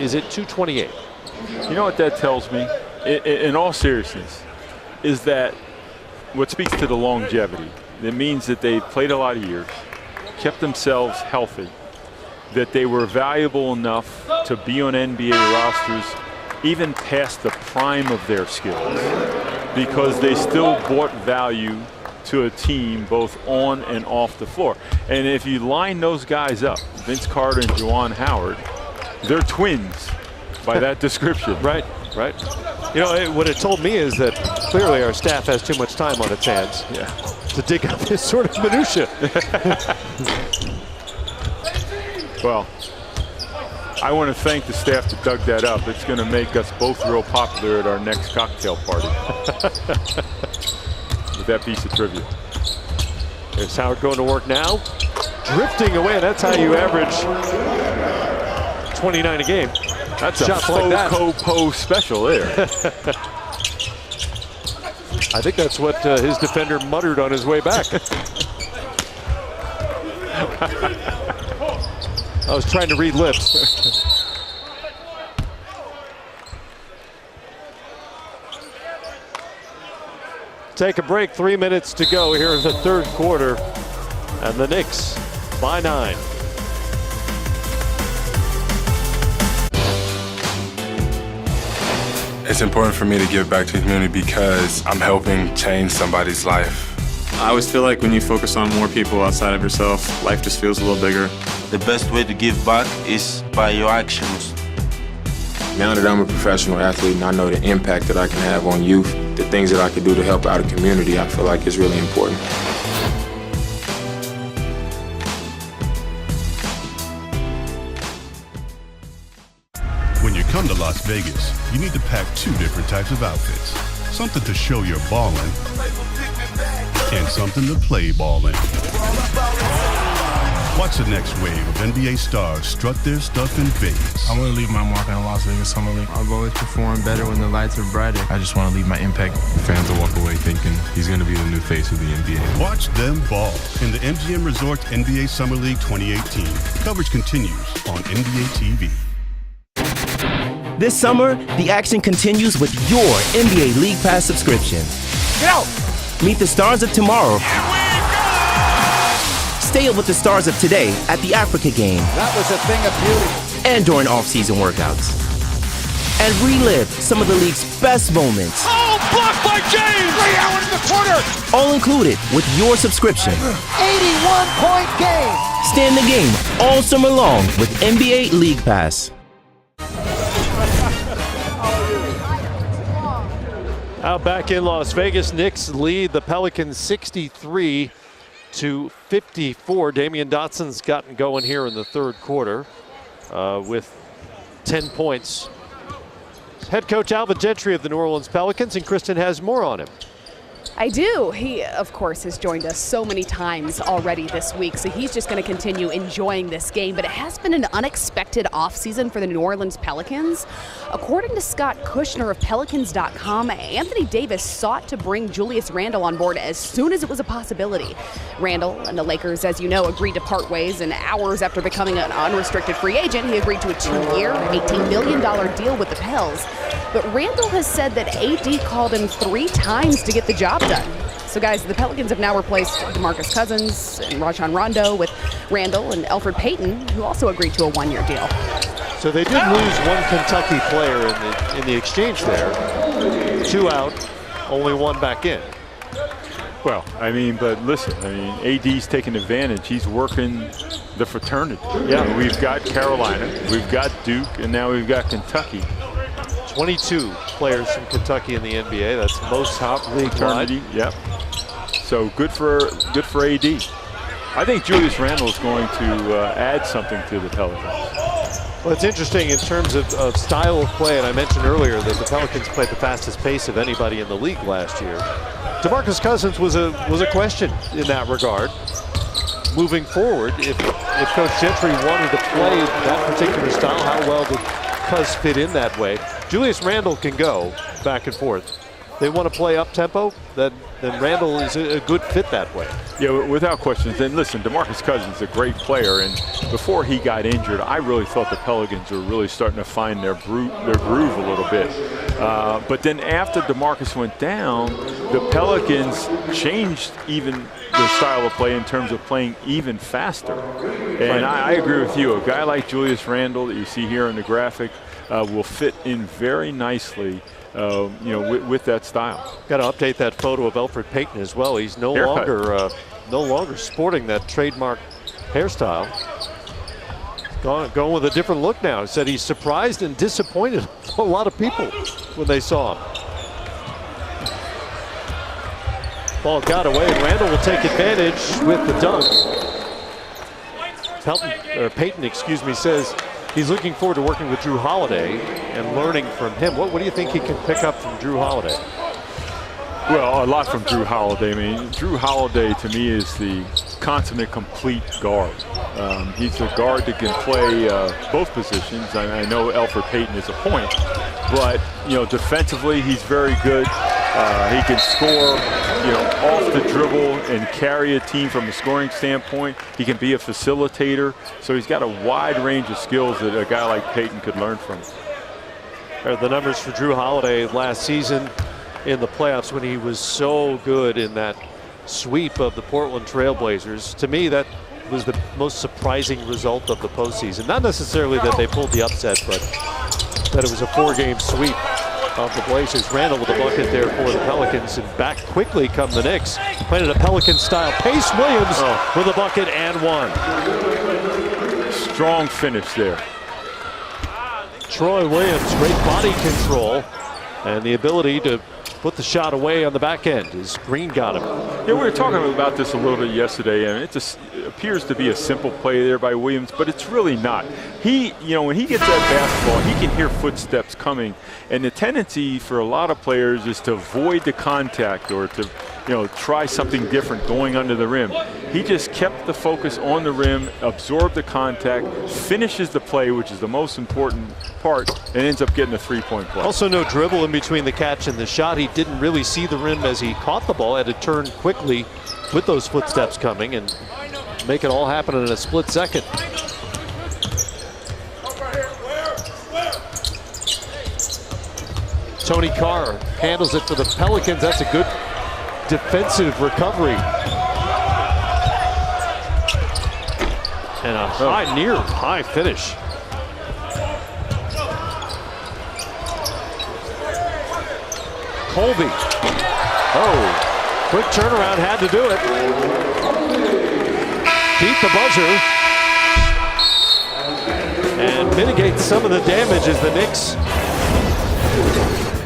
is at 228. You know what that tells me, in all seriousness, is that what speaks to the longevity. It means that they played a lot of years, kept themselves healthy, that they were valuable enough to be on NBA rosters even past the prime of their skills, because they still brought value to a team both on and off the floor. And if you line those guys up, Vince Carter and Juwan Howard, they're twins by that description. Right, right. You know, what it told me is that clearly our staff has too much time on its hands to dig up this sort of minutia. Well, I want to thank the staff that dug that up. It's going to make us both real popular at our next cocktail party. With that piece of trivia. There's Howard going to work now. Drifting away, that's how you average 29 a game. That's a Fokopo special there. I think that's what his defender muttered on his way back. I was trying to read lips. Take a break, 3 minutes to go here in the third quarter. And the Knicks by 9. It's important for me to give back to the community because I'm helping change somebody's life. I always feel like when you focus on more people outside of yourself, life just feels a little bigger. The best way to give back is by your actions. Now that I'm a professional athlete and I know the impact that I can have on youth, the things that I can do to help out a community, I feel like is really important. When you come to Las Vegas, you need to pack 2 different types of outfits. Something to show you're ballin' and something to play ballin'. Watch the next wave of NBA stars strut their stuff in Vegas. I want to leave my mark in the Las Vegas Summer League. I've always performed better when the lights are brighter. I just want to leave my impact. Fans will walk away thinking he's going to be the new face of the NBA. Watch them ball in the MGM Resorts NBA Summer League 2018. Coverage continues on NBA TV. This summer, the action continues with your NBA League Pass subscription. Get out! Meet the stars of tomorrow. Stay up with the stars of today at the Africa Game. That was a thing of beauty. And during off-season workouts. and relive some of the league's best moments. Oh, blocked by James! Ray Allen in the corner! All included with your subscription. 81-point game! Stay in the game all summer long with NBA League Pass. Out back in Las Vegas, Knicks lead the Pelicans 63-54. Damian Dotson's gotten going here in the third quarter with 10 points. Head coach Alvin Gentry of the New Orleans Pelicans, and Kristen has more on him. I do. He, of course, has joined us so many times already this week, so he's just going to continue enjoying this game. But it has been an unexpected offseason for the New Orleans Pelicans. According to Scott Kushner of Pelicans.com, Anthony Davis sought to bring Julius Randle on board as soon as it was a possibility. Randle and the Lakers, as you know, agreed to part ways, and hours after becoming an unrestricted free agent, he agreed to a 2-year, $18 million deal with the Pels. But Randle has said that AD called him 3 times to get the job done. So guys, the Pelicans have now replaced DeMarcus Cousins and Rajon Rondo with Randle and Elfrid Payton, who also agreed to a 1-year deal. So they did lose one Kentucky player in the exchange there. 2 out, only 1 back in. Well, I mean, but listen, I mean, AD's taking advantage. He's working the fraternity. Yeah, we've got Carolina, we've got Duke, and now we've got Kentucky. 22 players from Kentucky in the NBA. That's most top league-wide. Yep. So good for AD. I think Julius Randle is going to add something to the Pelicans. Well, it's interesting in terms of style of play, and I mentioned earlier that the Pelicans played the fastest pace of anybody in the league last year. DeMarcus Cousins was a question in that regard. Moving forward, if Coach Gentry wanted to play that particular style, how well did Cuz fit in that way? Julius Randle can go back and forth. They want to play up-tempo, then Randle is a good fit that way. Yeah, without questions. And listen, DeMarcus Cousins is a great player, and before he got injured, I really thought the Pelicans were really starting to find their groove a little bit. But then after DeMarcus went down, the Pelicans changed even their style of play in terms of playing even faster. And I agree with you. A guy like Julius Randle that you see here in the graphic will fit in very nicely with that style. Got to update that photo of Elfrid Payton as well. He's no longer sporting that trademark hairstyle. Going with a different look now. He said he's surprised and disappointed a lot of people when they saw him. Ball got away, and Randle will take advantage with the dunk. Payton, says he's looking forward to working with Drew Holiday and learning from him. What do you think he can pick up from Drew Holiday? Well, a lot from Drew Holiday. I mean, Drew Holiday to me is the consummate complete guard. He's a guard that can play both positions. I know Elfrid Payton is a point, but defensively he's very good. He can score, off the dribble and carry a team from a scoring standpoint. He can be a facilitator. So he's got a wide range of skills that a guy like Payton could learn from. The numbers for Drew Holiday last season in the playoffs when he was so good in that sweep of the Portland Trailblazers. To me, that was the most surprising result of the postseason. Not necessarily that they pulled the upset, but that it was a 4-game sweep of the Blazers. Randle with a bucket there for the Pelicans, and back quickly come the Knicks. Playing at a Pelican style. Pace Williams with a bucket and 1. Strong finish there. Troy Williams, great body control and the ability to put the shot away on the back end as Green got him. Yeah, we were talking about this a little bit yesterday, and it appears to be a simple play there by Williams, but it's really not. He, when he gets that basketball, he can hear footsteps coming, and the tendency for a lot of players is to avoid the contact or to, try something different going under the rim. He just kept the focus on the rim, absorbed the contact, finishes the play, which is the most important part, and ends up getting a 3-point play. Also no dribble in between the catch and the shot. He didn't really see the rim as he caught the ball, had to turn quickly with those footsteps coming and make it all happen in a split second. Tony Carr handles it for the Pelicans. That's a good defensive recovery. And a near high finish. Colby. Oh, quick turnaround, had to do it. Beat the buzzer. And mitigate some of the damage as the Knicks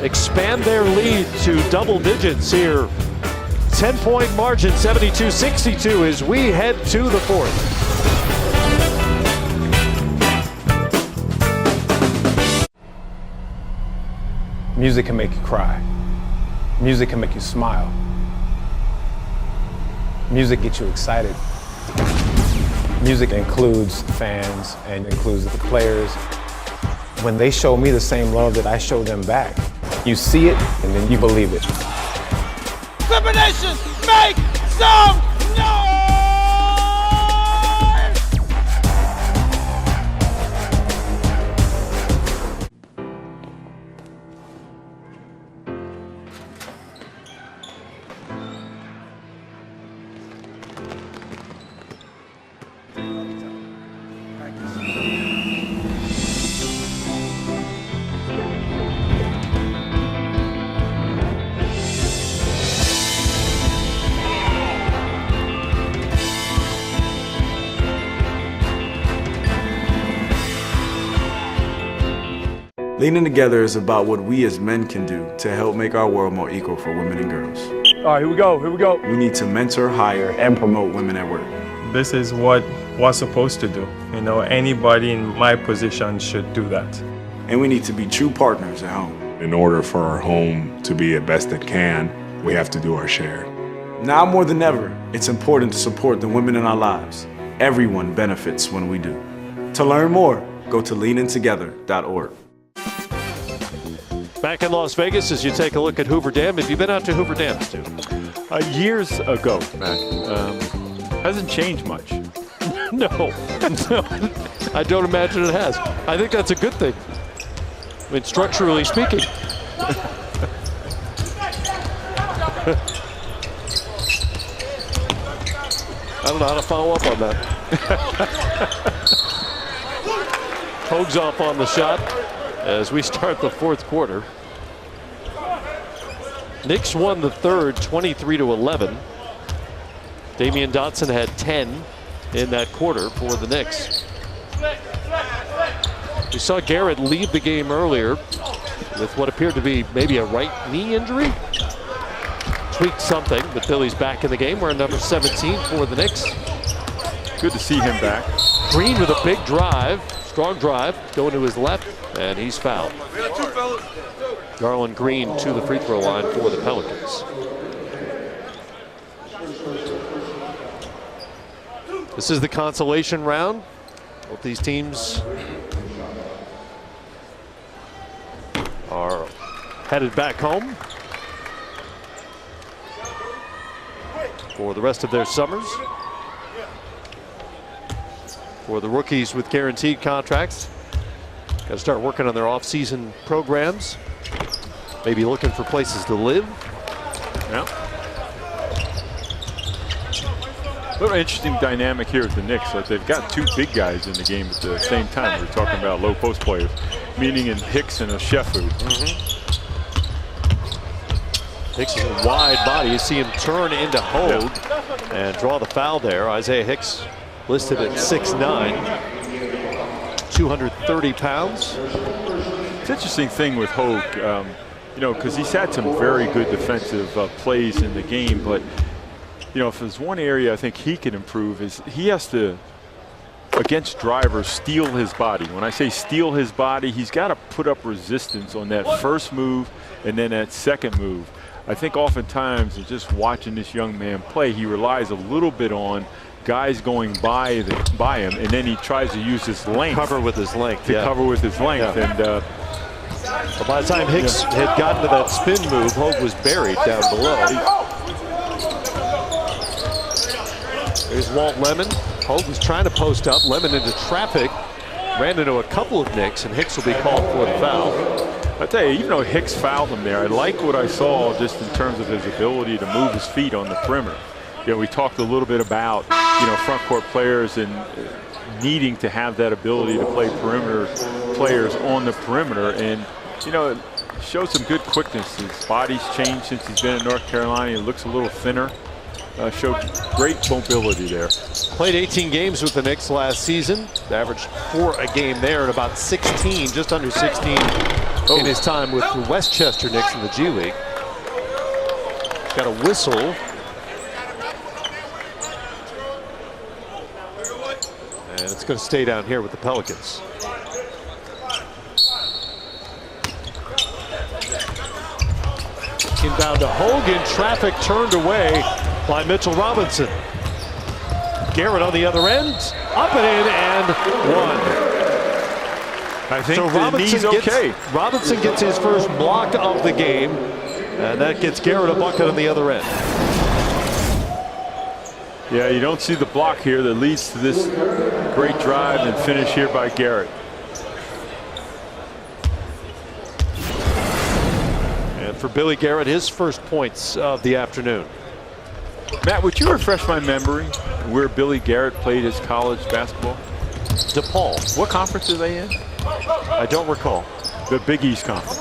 expand their lead to double digits here. 10-point margin, 72-62 as we head to the fourth. Music can make you cry. Music can make you smile. Music gets you excited. Music includes fans and includes the players. When they show me the same love that I show them back, you see it and then you believe it. Clipper Nation, make some noise! Leaning together is about what we as men can do to help make our world more equal for women and girls. All right, here we go. We need to mentor, hire, and promote women at work. This is what we're supposed to do. You know, anybody in my position should do that. And we need to be true partners at home. In order for our home to be the best it can, we have to do our share. Now more than ever, it's important to support the women in our lives. Everyone benefits when we do. To learn more, go to leanintogether.org. Back in Las Vegas as you take a look at Hoover Dam. Have you been out to Hoover Dam, Stu? Years ago, Matt. Hasn't changed much. No, I don't imagine it has. I think that's a good thing. I mean, structurally speaking. I don't know how to follow up on that. Hogs off on the shot as we start the fourth quarter. Knicks won the third 23-11. Damian Dotson had 10 in that quarter for the Knicks. We saw Garrett leave the game earlier with what appeared to be maybe a right knee injury. Tweaked something, but Billy's back in the game. We're in number 17 for the Knicks. Good to see him back. Green with a big drive, strong drive, going to his left, and he's fouled. Garland Green to the free throw line for the Pelicans. This is the consolation round. Both these teams are headed back home for the rest of their summers. For the rookies with guaranteed contracts, got to start working on their off-season programs. Maybe looking for places to live. Yeah. A little interesting dynamic here at the Knicks. Like they've got two big guys in the game at the same time. We're talking about low post players, meaning in Hicks and Shefu. Hicks is a wide body. You see him turn into Hogue and draw the foul there. Isaiah Hicks listed at 6'9", 230 pounds. It's an interesting thing with Hogue, you know, because he's had some very good defensive plays in the game, but you know, if there's one area I think he can improve is he has to, against drivers, steel his body. When I say steel his body, he's got to put up resistance on that first move and then that second move. I think oftentimes, just watching this young man play, he relies a little bit on guys going by him, and then he tries to use his length. Cover with his length. Cover with his length. Yeah. And but by the time Hicks had gotten to that spin move, Hogue was buried down below. There's Walt Lemon. Hogue was trying to post up. Lemon into traffic. Ran into a couple of Knicks, and Hicks will be called for the foul. I tell you, even though Hicks fouled him there, I like what I saw just in terms of his ability to move his feet on the perimeter. You know, we talked a little bit about, you know, front court players and needing to have that ability to play perimeter players on the perimeter. And, you know, showed some good quickness. His body's changed since he's been in North Carolina. He looks a little thinner. Showed great mobility there. Played 18 games with the Knicks last season. Averaged 4 a game there and about 16, just under 16 in his time with the Westchester Knicks in the G League. Got a whistle. And it's going to stay down here with the Pelicans. Inbound to Hogan. Traffic turned away by Mitchell Robinson. Garrett on the other end. Up and in and one. I think so Robinson gets his first block of the game. And that gets Garrett a bucket on the other end. Yeah, you don't see the block here that leads to this great drive and finish here by Garrett. And for Billy Garrett, his first points of the afternoon. Matt, would you refresh my memory where Billy Garrett played his college basketball? DePaul. What conference are they in? I don't recall. The Big East Conference.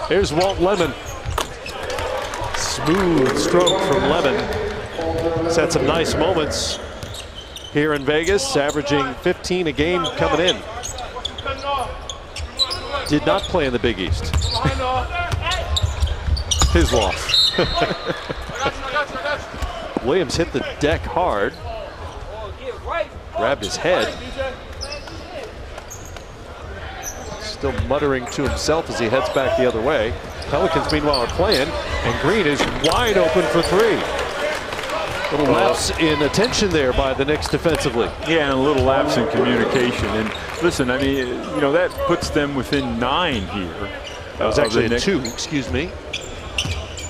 Here's Walt Lemon. Smooth stroke from Lemon. He's had some nice moments here in Vegas, averaging 15 a game coming in. Did not play in the Big East. His loss. Williams hit the deck hard. Grabbed his head. Still muttering to himself as he heads back the other way. Pelicans meanwhile are playing, and Green is wide open for three. Little lapse in attention there by the Knicks defensively. Yeah, and a little lapse in communication. And listen, I mean, you know, that puts them within 9 here. That was actually a 2, excuse me.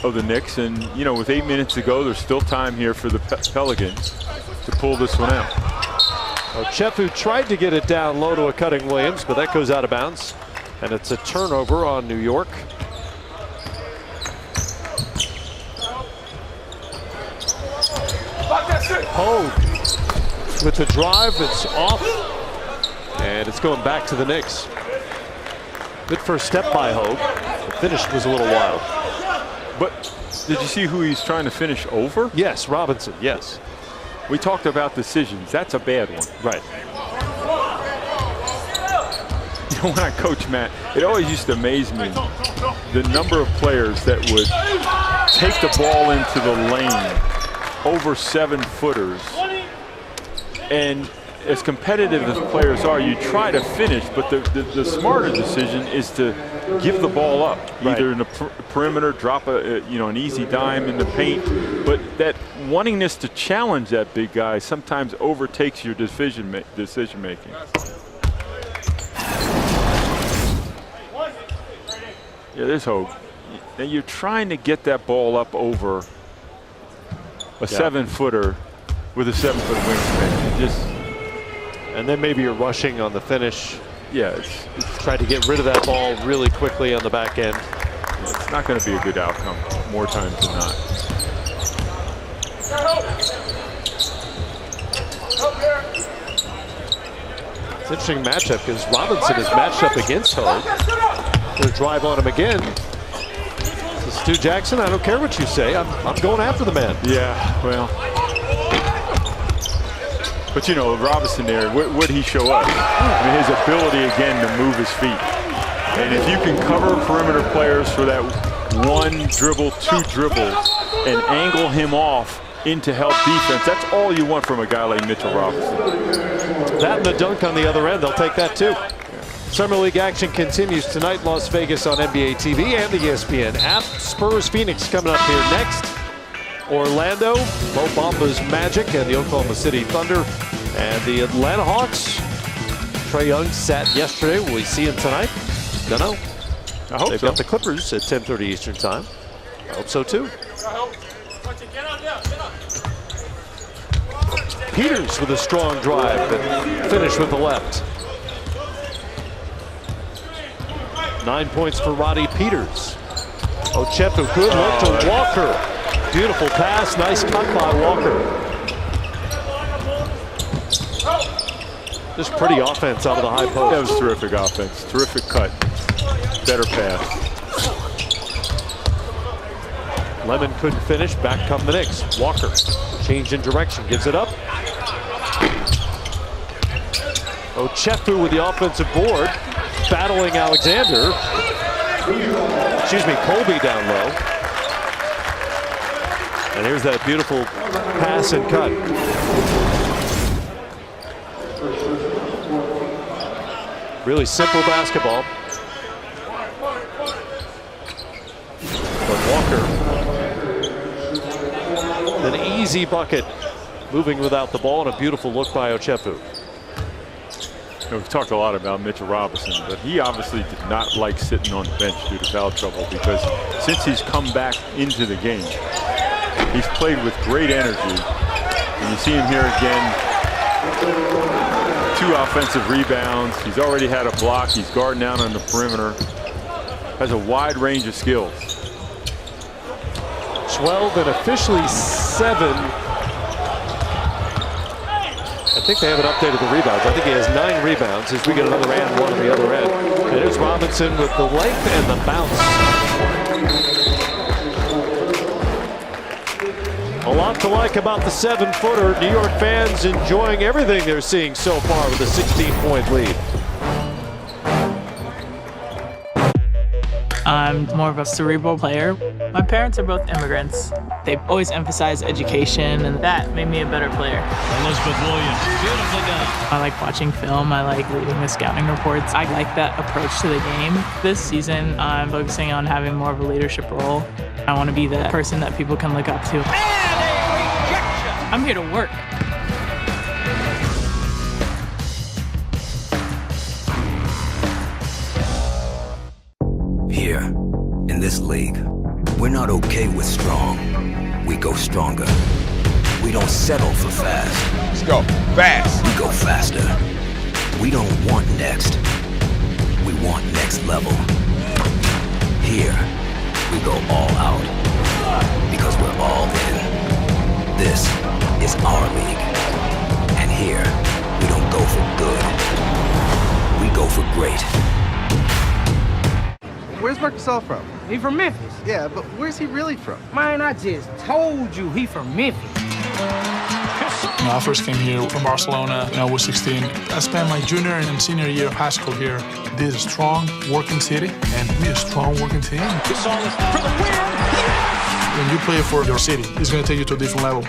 Of the Knicks, and you know, with 8 minutes to go, there's still time here for the Pelicans to pull this one out. Chefu tried to get it down low to a cutting Williams, but that goes out of bounds. And it's a turnover on New York. Hogue with the drive, it's off. And it's going back to the Knicks. Good first step by Hogue. The finish was a little wild. But did you see who he's trying to finish over? Yes, Robinson, yes. We talked about decisions. That's a bad one. Right. You know, when I coach, Matt, it always used to amaze me the number of players that would take the ball into the lane over 7-footers. And as competitive as players are, you try to finish, but the smarter decision is to give the ball up, either in the perimeter, drop an easy dime in the paint. But that wantingness to challenge that big guy sometimes overtakes your decision making. Yeah, there's Hogue. Now you're trying to get that ball up over a 7-footer with a 7-foot wingspan. And then maybe you're rushing on the finish. Yeah, it's trying to get rid of that ball really quickly on the back end. It's not going to be a good outcome more times than not. It's an interesting matchup because Robinson is matched up against Hogue. Going to drive on him again. So Stu Jackson, I don't care what you say. I'm going after the man. Yeah, well. But you know, Robinson there, what did he show us? I mean, his ability again to move his feet. And if you can cover perimeter players for that 1 dribble, 2 dribbles, and angle him off into help defense, that's all you want from a guy like Mitchell Robinson. That and the dunk on the other end, they'll take that too. Summer League action continues tonight, Las Vegas on NBA TV and the ESPN app. Spurs Phoenix coming up here next. Orlando, Mo Bamba's Magic, and the Oklahoma City Thunder, and the Atlanta Hawks. Trae Young sat yesterday. Will we see him tonight? Don't know. I hope They've got the Clippers at 10:30 Eastern time. I hope so too. Peters with a strong drive and finish with the left. 9 points for Roddy Peters. Chefu, good look to Walker. Beautiful pass, nice cut by Walker. Just pretty offense out of the high post. That was terrific offense. Terrific cut. Better pass. Lemon couldn't finish. Back come the Knicks. Walker, change in direction, gives it up. Ochefu with the offensive board, battling Alexander. Excuse me, Colby down low. And here's that beautiful pass and cut. Really simple basketball. But Walker, an easy bucket, moving without the ball, and a beautiful look by Ochefu. We've talked a lot about Mitchell Robinson, but he obviously did not like sitting on the bench due to foul trouble, because since he's come back into the game, he's played with great energy. And you see him here again, 2 offensive rebounds. He's already had a block. He's guarding out on the perimeter. Has a wide range of skills. 12 and officially 7. I think they haven't updated the rebounds. I think he has 9 rebounds as we get another and 1 on the other end. And here's Robinson with the length and the bounce. A lot to like about the 7-footer. New York fans enjoying everything they're seeing so far with a 16-point lead. I'm more of a cerebral player. My parents are both immigrants. They've always emphasized education, and that made me a better player. Elizabeth Williams, beautifully done. I like watching film. I like reading the scouting reports. I like that approach to the game. This season, I'm focusing on having more of a leadership role. I want to be that person that people can look up to. And a rejection! I'm here to work. Here, in this league, we're not okay with strong. We go stronger. We don't settle for fast. Let's go fast. We go faster. We don't want next. We want next level. Here, we go all out. Because we're all in. This is our league. And here, we don't go for good. We go for great. Where's Marc Gasol from? He from Memphis. Yeah, but where's he really from? Man, I just told you he from Memphis. When I first came here from Barcelona when I was 16, I spent my junior and senior year of high school here. This is a strong working city, and we're a strong working team. Gasol for the win. When you play for your city, it's going to take you to a different level.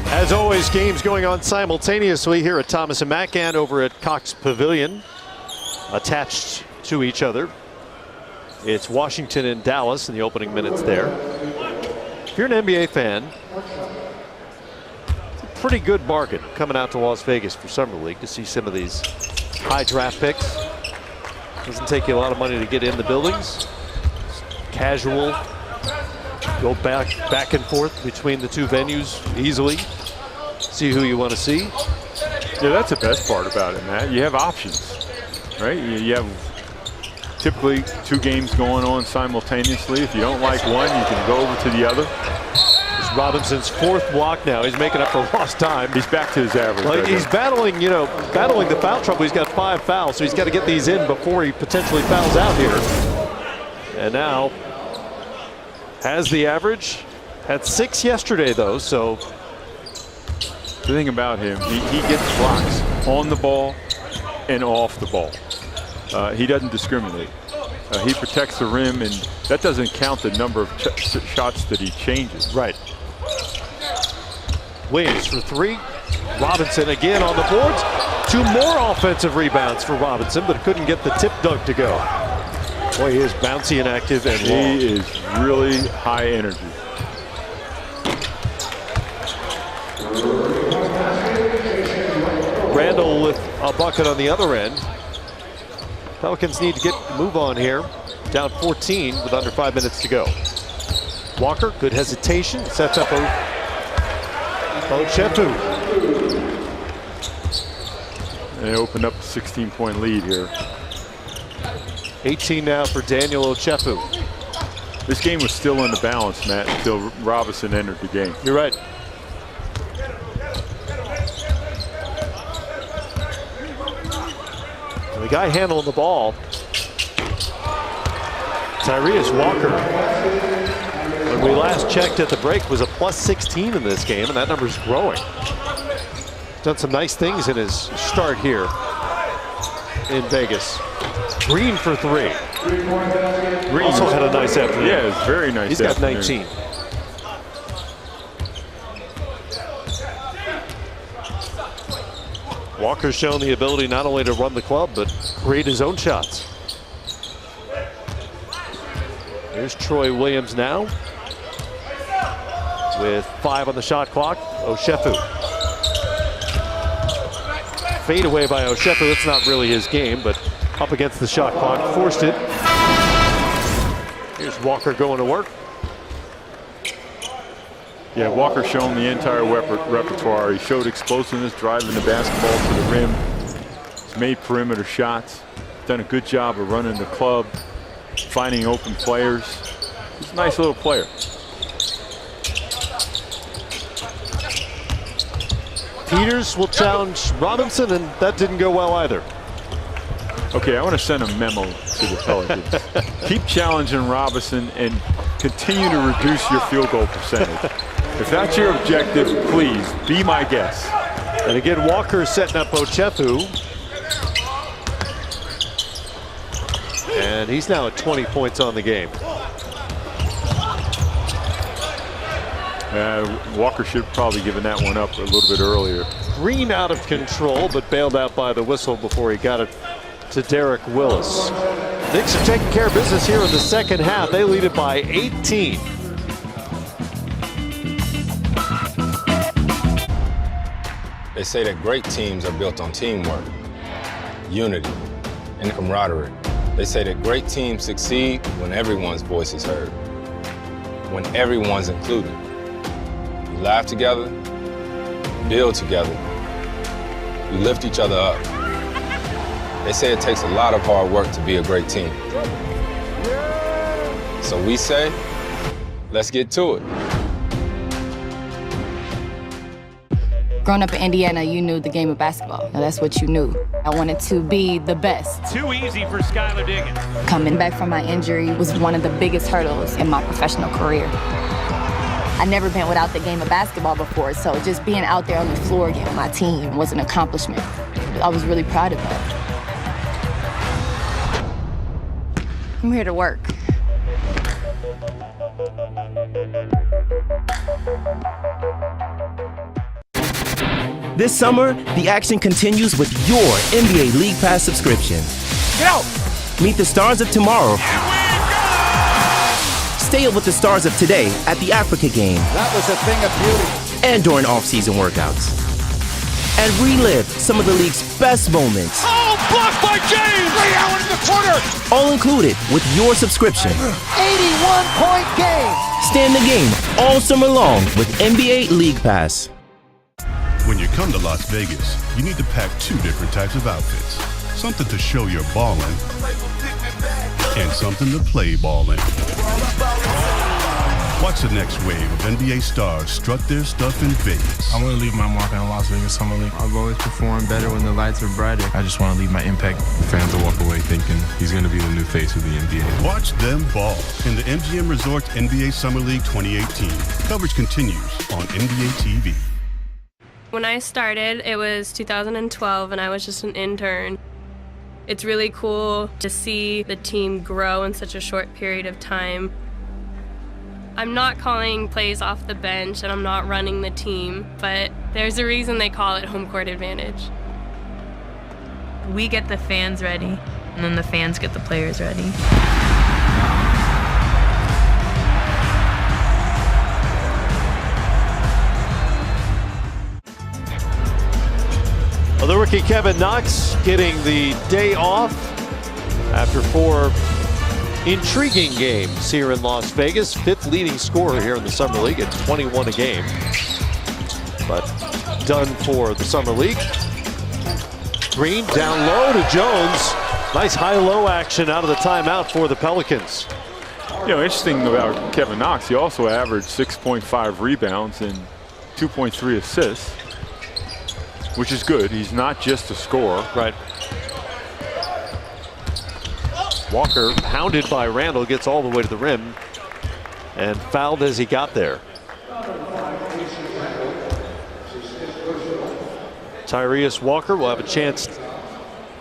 As always, games going on simultaneously here at Thomas and Mack and over at Cox Pavilion, attached to each other. It's Washington and Dallas in the opening minutes there. If you're an NBA fan, it's a pretty good market coming out to Las Vegas for Summer League to see some of these high draft picks. Doesn't take you a lot of money to get in the buildings. It's casual, go back and forth between the two venues easily. See who you want to see. Yeah, that's the best part about it, Matt. You have options, right? You have typically 2 games going on simultaneously. If you don't like one, you can go over to the other. It's Robinson's 4th block now. He's making up for lost time. He's back to his average. Like he's battling, battling the foul trouble. He's got 5 fouls, so he's got to get these in before he potentially fouls out here. And now has the average. Had 6 yesterday, though, so. The thing about him, he gets blocks on the ball and off the ball. He doesn't discriminate. He protects the rim, and that doesn't count the number of shots that he changes. Right. Williams for 3. Robinson again on the boards. 2 more offensive rebounds for Robinson, but couldn't get the tip dunk to go. Boy, he is bouncy and active, and he is really high energy. Randall with a bucket on the other end. Pelicans need to move on here. Down 14 with under 5 minutes to go. Walker, good hesitation, sets up Ochefu. They opened up a 16-point lead here. 18 now for Daniel Ochefu. This game was still in the balance, Matt, until Robinson entered the game. You're right. And the guy handling the ball, Tyrese Walker, when we last checked at the break, was a plus 16 in this game, and that number's growing. Done some nice things in his start here in Vegas. Green for three. Green also had a nice afternoon. Yeah, it's very nice. He's got 19. Walker's shown the ability not only to run the club, but create his own shots. Here's Troy Williams now with 5 on the shot clock. Ochefu. Fade away by Ochefu. That's not really his game, but up against the shot clock, forced it. Here's Walker going to work. Yeah, Walker's shown the entire repertoire. He showed explosiveness, driving the basketball to the rim. He's made perimeter shots. Done a good job of running the club, finding open players. He's a nice little player. Peters will challenge Robinson, and that didn't go well either. Okay, I want to send a memo to the Pelicans. Keep challenging Robinson and continue to reduce your field goal percentage. If that's your objective, please be my guest. And again, Walker setting up Ochefu. And he's now at 20 points on the game. Walker should have probably given that one up a little bit earlier. Green out of control, but bailed out by the whistle before he got it to Derek Willis. Knicks are taking care of business here in the second half. They lead it by 18. They say that great teams are built on teamwork, unity, and camaraderie. They say that great teams succeed when everyone's voice is heard, when everyone's included. We laugh together, build together, we lift each other up. They say it takes a lot of hard work to be a great team. So we say, let's get to it. Growing up in Indiana, you knew the game of basketball. Now, that's what you knew. I wanted to be the best. Too easy for Skylar Diggins. Coming back from my injury was one of the biggest hurdles in my professional career. I'd never been without the game of basketball before, so just being out there on the floor again with my team was an accomplishment. I was really proud of that. I'm here to work. This summer, the action continues with your NBA League Pass subscription. Get out! Meet the stars of tomorrow. Stay up with the stars of today at the Africa game. That was a thing of beauty. And during off-season workouts. And relive some of the league's best moments. Oh, blocked by James! Ray Allen in the corner! All included with your subscription. 81-point game! Stay in the game all summer long with NBA League Pass. When you come to Las Vegas, you need to pack 2 different types of outfits. Something to show you're ballin' and something to play ballin'. Watch the next wave of NBA stars strut their stuff in Vegas. I want to leave my mark on the Las Vegas Summer League. I've always performed better when the lights are brighter. I just want to leave my impact. The fans will walk away thinking he's going to be the new face of the NBA. Watch them ball in the MGM Resorts NBA Summer League 2018. Coverage continues on NBA TV. When I started, it was 2012, and I was just an intern. It's really cool to see the team grow in such a short period of time. I'm not calling plays off the bench, and I'm not running the team, but there's a reason they call it home court advantage. We get the fans ready, and then the fans get the players ready. Well, the rookie Kevin Knox getting the day off after 4 intriguing games here in Las Vegas. 5th leading scorer here in the Summer League at 21 a game. But done for the Summer League. Green down low to Jones. Nice high-low action out of the timeout for the Pelicans. You know, interesting about Kevin Knox, he also averaged 6.5 rebounds and 2.3 assists, which is good. He's not just a scorer. Right. Walker, pounded by Randall, gets all the way to the rim and fouled as he got there. Tyrese Walker will have a chance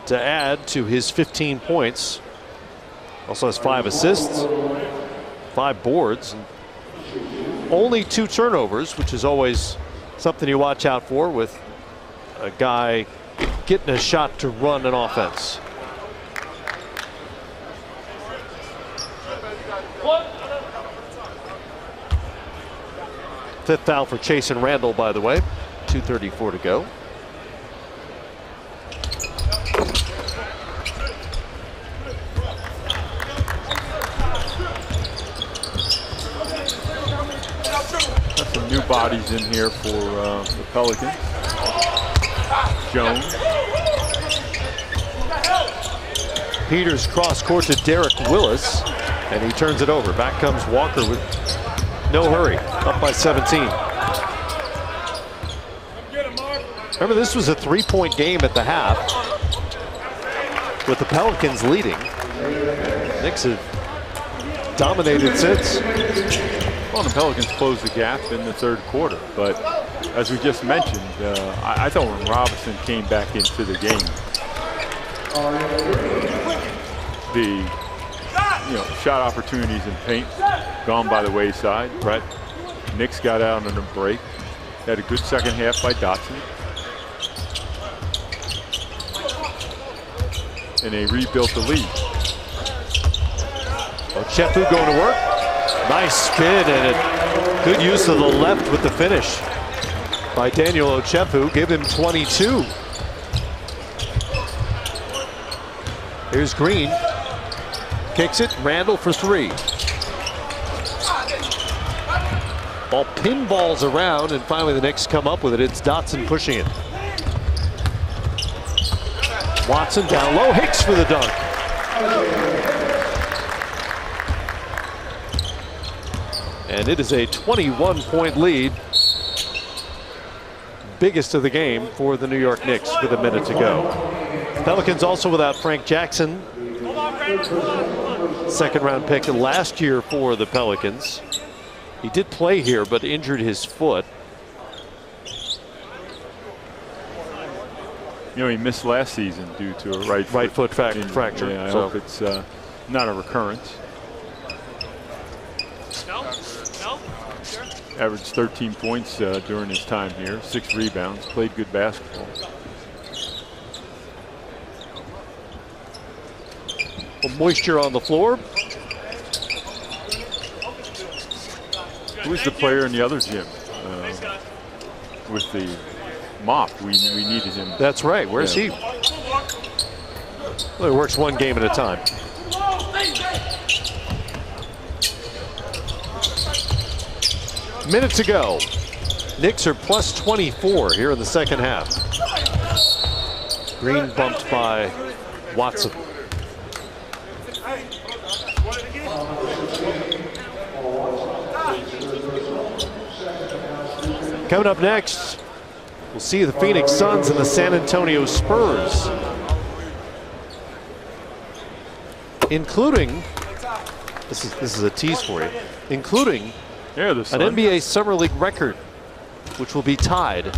to add to his 15 points. Also has 5 assists, 5 boards, and only 2 turnovers, which is always something you watch out for with a guy getting a shot to run an offense. Fifth foul for Chasen Randall, by the way. 2:34 to go. Got some new bodies in here for the Pelicans. Jones. Peters cross court to Derek Willis, and he turns it over. Back comes Walker with no hurry, up by 17. Remember, this was a 3-point game at the half, with the Pelicans leading. Knicks have dominated since. Well, the Pelicans closed the gap in the third quarter, but as we just mentioned, I thought when Robinson came back into the game, the shot opportunities in paint gone by the wayside. Right. Knicks got out on a break. Had a good second half by Dotson. And they rebuilt the lead. Ochefu going to work. Nice spin and a good use of the left with the finish by Daniel Ochefu. Give him 22. Here's Green. Kicks it. Randall for 3. Ball pinballs around, and finally the Knicks come up with it. It's Dotson pushing it. Watson down low. Hicks for the dunk. And it is a 21-point lead. Biggest of the game for the New York Knicks with a minute to go. Pelicans also without Frank Jackson. Second-round pick last year for the Pelicans. He did play here, but injured his foot. You know, he missed last season due to a right foot fracture. Yeah, I hope it's not a recurrence. Averaged 13 points during his time here, 6 rebounds, played good basketball. Moisture on the floor. Who's the player in the other gym with the mop? We needed him. That's right. Where's he? Well, he works one game at a time. Minute to go. Knicks are plus 24 here in the second half. Green bumped by Watson. Coming up next, we'll see the Phoenix Suns and the San Antonio Spurs, including, this is a tease for you, including an NBA Summer League record, which will be tied.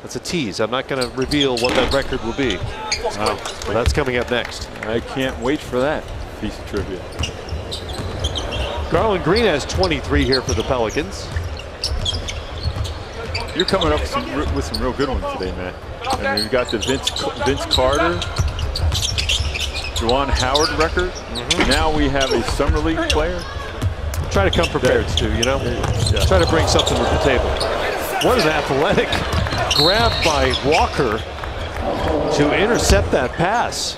That's a tease. I'm not going to reveal what that record will be. Wow. Well, that's coming up next. I can't wait for that piece of trivia. Garland Green has 23 here for the Pelicans. You're coming up with some real good ones today, Matt. I mean, we've got the Vince Carter, Juwan Howard record. Now we have a Summer League player. Try to come prepared, Stu, you know? Yeah. Try to bring something to the table. What an athletic grab by Walker to intercept that pass.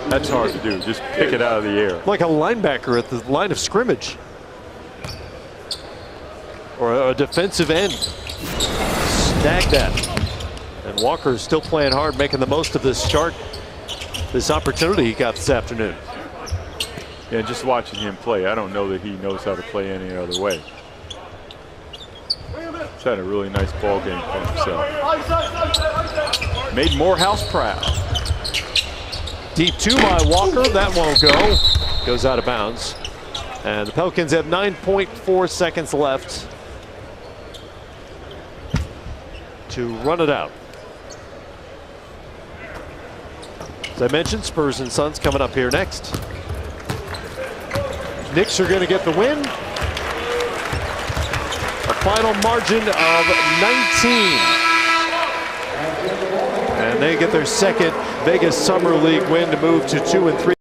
That's hard to do. Just pick it out of the air. Like a linebacker at the line of scrimmage. or a defensive end. Snag that. And Walker's still playing hard, making the most of this opportunity he got this afternoon. Yeah, just watching him play, I don't know that he knows how to play any other way. He's had a really nice ball game for himself. Made Morehouse proud. Deep two by Walker, that won't go. Goes out of bounds. And the Pelicans have 9.4 seconds left to run it out. As I mentioned, Spurs and Suns coming up here next. Knicks are going to get the win. A final margin of 19. And they get their second Vegas Summer League win to move to 2-3.